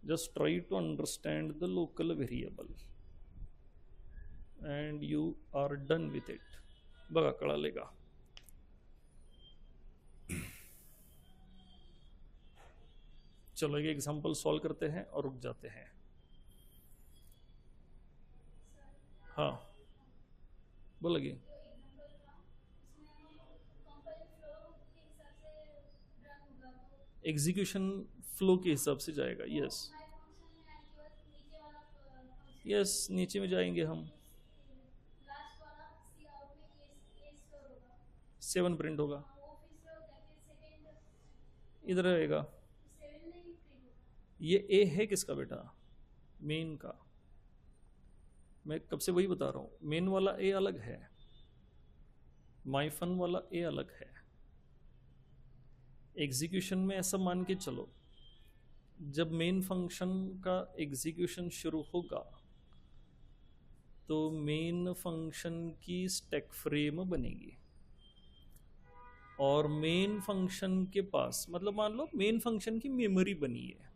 Just try to understand the local variable and you are done with it. बघा कळालेगा। चलो ये एग्जांपल सॉल्व करते हैं और रुक जाते हैं। हाँ बोलोगे। एग्जीक्यूशन फ्लो के हिसाब से जाएगा। यस यस, नीचे में जाएंगे हम। 7 प्रिंट होगा, इधर रहेगा। ये ए है किसका बेटा? मेन का। मैं कब से वही बता रहा हूं, मेन वाला ए अलग है, माइफन वाला ए अलग है। एग्जीक्यूशन में ऐसा मान के चलो, जब मेन फंक्शन का एग्जीक्यूशन शुरू होगा तो मेन फंक्शन की स्टैक फ्रेम बनेगी, और मेन फंक्शन के पास, मतलब मान लो मेन फंक्शन की मेमोरी बनी है,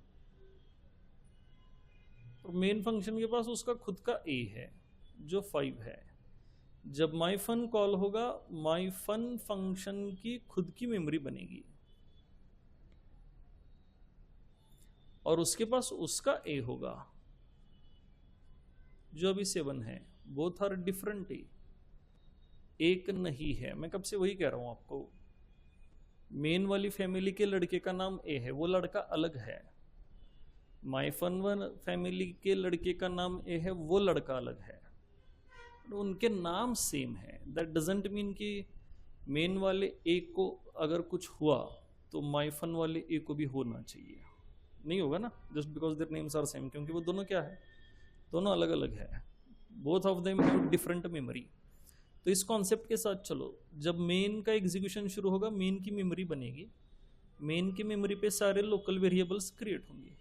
और मेन फंक्शन के पास उसका खुद का ए है जो 5 है। जब माइफन कॉल होगा, माइफन फंक्शन की खुद की मेमोरी बनेगी, और उसके पास उसका ए होगा जो अभी 7 है। बोथ आर डिफरेंट ए, एक नहीं है। मैं कब से वही कह रहा हूं आपको, मेन वाली फैमिली के लड़के का नाम ए है, वो लड़का अलग है। माइफन वन फैमिली के लड़के का नाम ए है, वो लड़का अलग है। उनके नाम सेम है। दैट डजंट मीन कि मेन वाले ए को अगर कुछ हुआ तो माइफन वाले ए को भी होना चाहिए। नहीं होगा ना, just because their names are same, क्योंकि वो दोनों क्या है, दोनों अलग अलग है। Both of them have different memory. तो इस कॉन्सेप्ट के साथ चलो, जब मेन का एग्जीक्यूशन शुरू होगा, मेन की मेमोरी बनेगी, मेन की मेमोरी पे सारे लोकल वेरिएबल्स क्रिएट होंगे।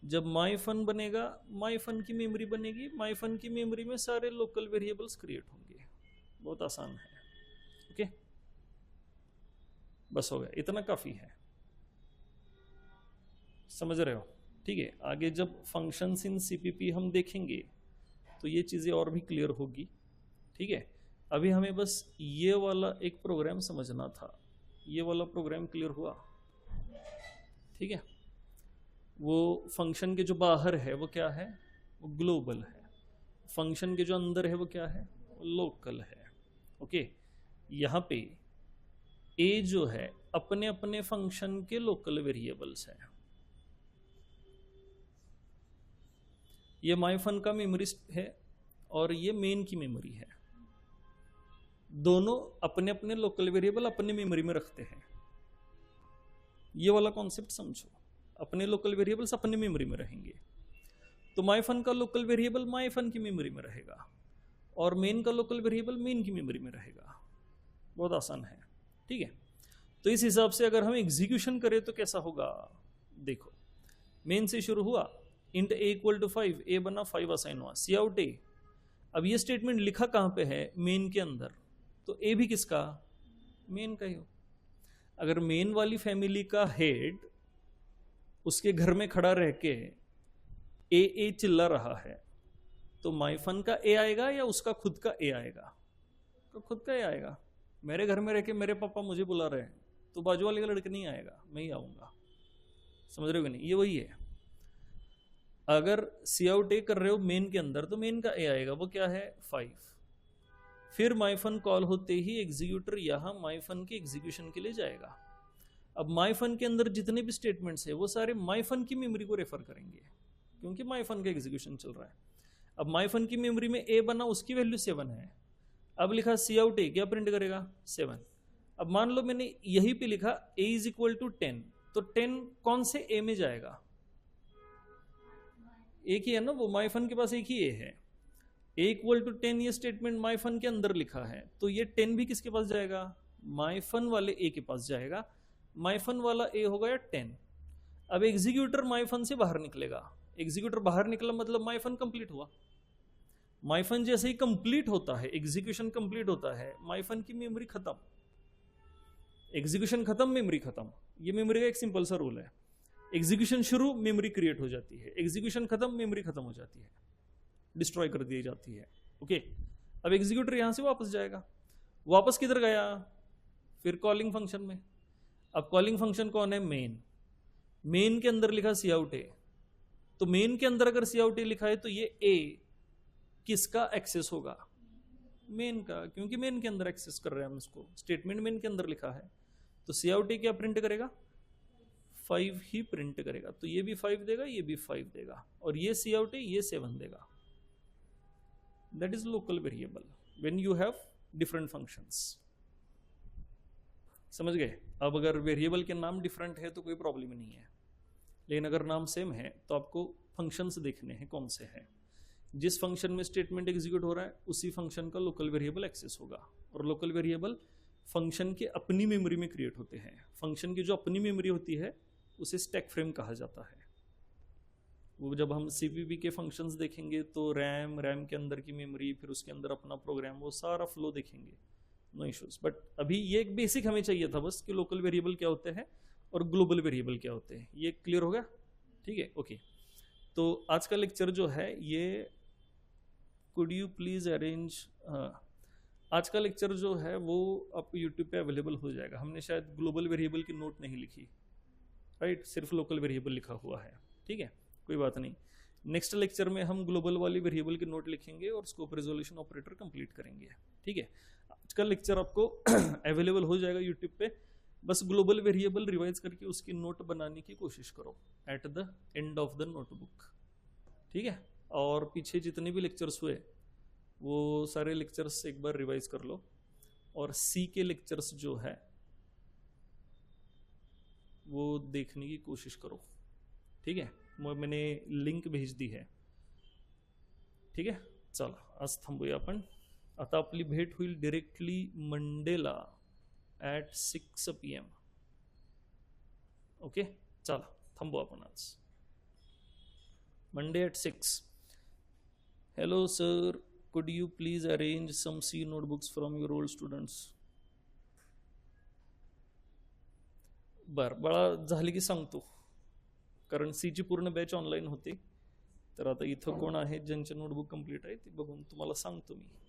जब माइफन बनेगा, माइफन की मेमोरी बनेगी, माइफन की मेमोरी में सारे लोकल वेरिएबल्स क्रिएट होंगे। बहुत आसान है। ओके, बस हो गया, इतना काफी है। समझ रहे हो? ठीक है, आगे जब फंक्शंस इन सीपीपी हम देखेंगे तो ये चीजें और भी क्लियर होगी। ठीक है, अभी हमें बस ये वाला एक प्रोग्राम समझना था। ये वाला प्रोग्राम क्लियर हुआ? ठीक है, वो फंक्शन के जो बाहर है वो क्या है? वो ग्लोबल है। फंक्शन के जो अंदर है वो क्या है, लोकल है। ओके, यहाँ पे ए जो है अपने अपने फंक्शन के लोकल वेरिएबल्स हैं। ये माई फन का मेमोरी है और ये मेन की मेमोरी है। दोनों अपने अपने लोकल वेरिएबल अपने मेमोरी में रखते हैं। ये वाला कॉन्सेप्ट समझो, अपने लोकल वेरिएबल्स अपने मेमोरी में रहेंगे। तो माई फन का लोकल वेरिएबल माई फन की मेमोरी में रहेगा और मेन का लोकल वेरिएबल मेन की मेमोरी में रहेगा। बहुत आसान है, ठीक है। तो इस हिसाब से अगर हम एग्जीक्यूशन करें तो कैसा होगा, देखो मेन से शुरू हुआ, इंट ए इक्वल टू 5, ए बना 5 असाइन हुआ, सी आउट ए। अब ये स्टेटमेंट लिखा कहां पे है, मेन के अंदर, तो ए भी किसका, मेन का ही हो। अगर मेन वाली फैमिली का हेड उसके घर में खड़ा रह के ए चिल्ला रहा है, तो माई फन का ए आएगा या उसका खुद का ए आएगा, तो खुद का ए आएगा। मेरे घर में रह के मेरे पापा मुझे बुला रहे हैं, तो बाजू वाले का लड़का नहीं आएगा, मैं ही आऊंगा। समझ रहे हो कि नहीं, ये वही है। अगर सी आउट ए कर रहे हो मेन के अंदर, तो मेन का ए आएगा, वो क्या है 5। फिर माई फन कॉल होते ही एग्जीक्यूटर यहां माई फन के एग्जीक्यूशन के लिए जाएगा। अब माई फन के अंदर जितने भी स्टेटमेंट्स है वो सारे माई फन की मेमोरी को रेफर करेंगे, क्योंकि माई फन का एग्जीक्यूशन चल रहा है। अब माई फन की मेमोरी में ए बना, उसकी वैल्यू 7 है। अब लिखा सी आउट ए, क्या प्रिंट करेगा 7। अब मान लो मैंने यहीं पे लिखा ए इज इक्वल टू 10, तो 10 कौन से ए में जाएगा, एक ही है ना, वो माई फन के पास एक ही ए है। ए इक्वल टू 10 ये स्टेटमेंट माई फन के अंदर लिखा है, तो ये 10 भी किसके पास जाएगा, माई फन वाले ए के पास जाएगा। माई फन वाला ए होगा या 10। अब एग्जीक्यूटर माई फन से बाहर निकलेगा, एग्जीक्यूटर बाहर निकला मतलब माई फन कंप्लीट हुआ। माई फन जैसे ही कंप्लीट होता है, एग्जीक्यूशन कंप्लीट होता है, माई फन की मेमोरी खत्म। एग्जीक्यूशन खत्म, मेमोरी खत्म, ये मेमोरी का एक सिंपल सा रूल है। एग्जीक्यूशन शुरू, मेमोरी क्रिएट हो जाती है, एग्जीक्यूशन खत्म, मेमोरी खत्म हो जाती है, डिस्ट्रॉय कर दी जाती है। ओके, अब एग्जीक्यूटर यहां से वापस जाएगा, वापस किधर गया, फिर कॉलिंग फंक्शन में। अब कॉलिंग फंक्शन कौन है, मेन। मेन के अंदर लिखा सी आउट ए, तो मेन के अंदर अगर सी आउट ए लिखा है तो ये ए किसका एक्सेस होगा, मेन का, क्योंकि मेन के अंदर एक्सेस कर रहे हैं हम इसको, स्टेटमेंट मेन के अंदर लिखा है। तो सी आउट ए क्या प्रिंट करेगा, 5 ही प्रिंट करेगा। तो ये भी 5 देगा, ये भी 5 देगा, और ये सी आउट ए ये 7 देगा। That is local variable when you have different functions. समझ गए। अब अगर वेरिएबल के नाम डिफरेंट है तो कोई प्रॉब्लम नहीं है, लेकिन अगर नाम सेम है तो आपको फंक्शंस देखने हैं कौन से हैं। जिस फंक्शन में स्टेटमेंट एग्जीक्यूट हो रहा है उसी फंक्शन का लोकल वेरिएबल एक्सेस होगा, और लोकल वेरिएबल फंक्शन के अपनी मेमोरी में क्रिएट होते हैं। फंक्शन की जो अपनी मेमोरी होती है उसे स्टैक फ्रेम कहा जाता है। वो जब हम सीपीपी के फंक्शंस देखेंगे तो रैम के अंदर की मेमोरी, फिर उसके अंदर अपना प्रोग्राम, वो सारा फ्लो देखेंगे, नो इश्यूज। बट अभी ये एक बेसिक हमें चाहिए था बस कि लोकल वेरिएबल क्या होते हैं और ग्लोबल वेरिएबल क्या होते हैं। ये क्लियर हो गया, ठीक है, ओके। तो आज का लेक्चर जो है ये कुड यू प्लीज अरेंज, आज का लेक्चर जो है वो आपको यूट्यूब पे अवेलेबल हो जाएगा। हमने शायद ग्लोबल वेरिएबल की नोट नहीं लिखी, राइट, सिर्फ लोकल वेरिएबल लिखा हुआ है, ठीक है, कोई बात नहीं। नेक्स्ट लेक्चर में हम ग्लोबल वाली वेरिएबल की नोट लिखेंगे और स्कोप रेजोल्यूशन ऑपरेटर कंप्लीट करेंगे, ठीक है। आज का लेक्चर आपको अवेलेबल हो जाएगा यूट्यूब पे, बस ग्लोबल वेरिएबल रिवाइज करके उसकी नोट बनाने की कोशिश करो at the end of the notebook, ठीक है। और पीछे जितने भी लेक्चर्स हुए वो सारे लेक्चर्स एक बार रिवाइज कर लो, और सी के लेक्चर्स जो है वो देखने की कोशिश करो, ठीक है। मैंने लिंक भेज दी है, ठीक आहे. चला आज थांबूया आपण. आता आपली भेट होईल directly Mandela at 6 PM. Okay चला थांबू आपण आज. Monday at 6. Hello sir, could you please arrange some C notebooks from your old students? बर बाळा झाली की सांगतो, कारण सी ची पूर्ण बॅच ऑनलाईन होते. तर आता इथं कोण आहे ज्यांचे नोटबुक कंप्लीट आहे ते बघून तुम्हाला सांगतो मी.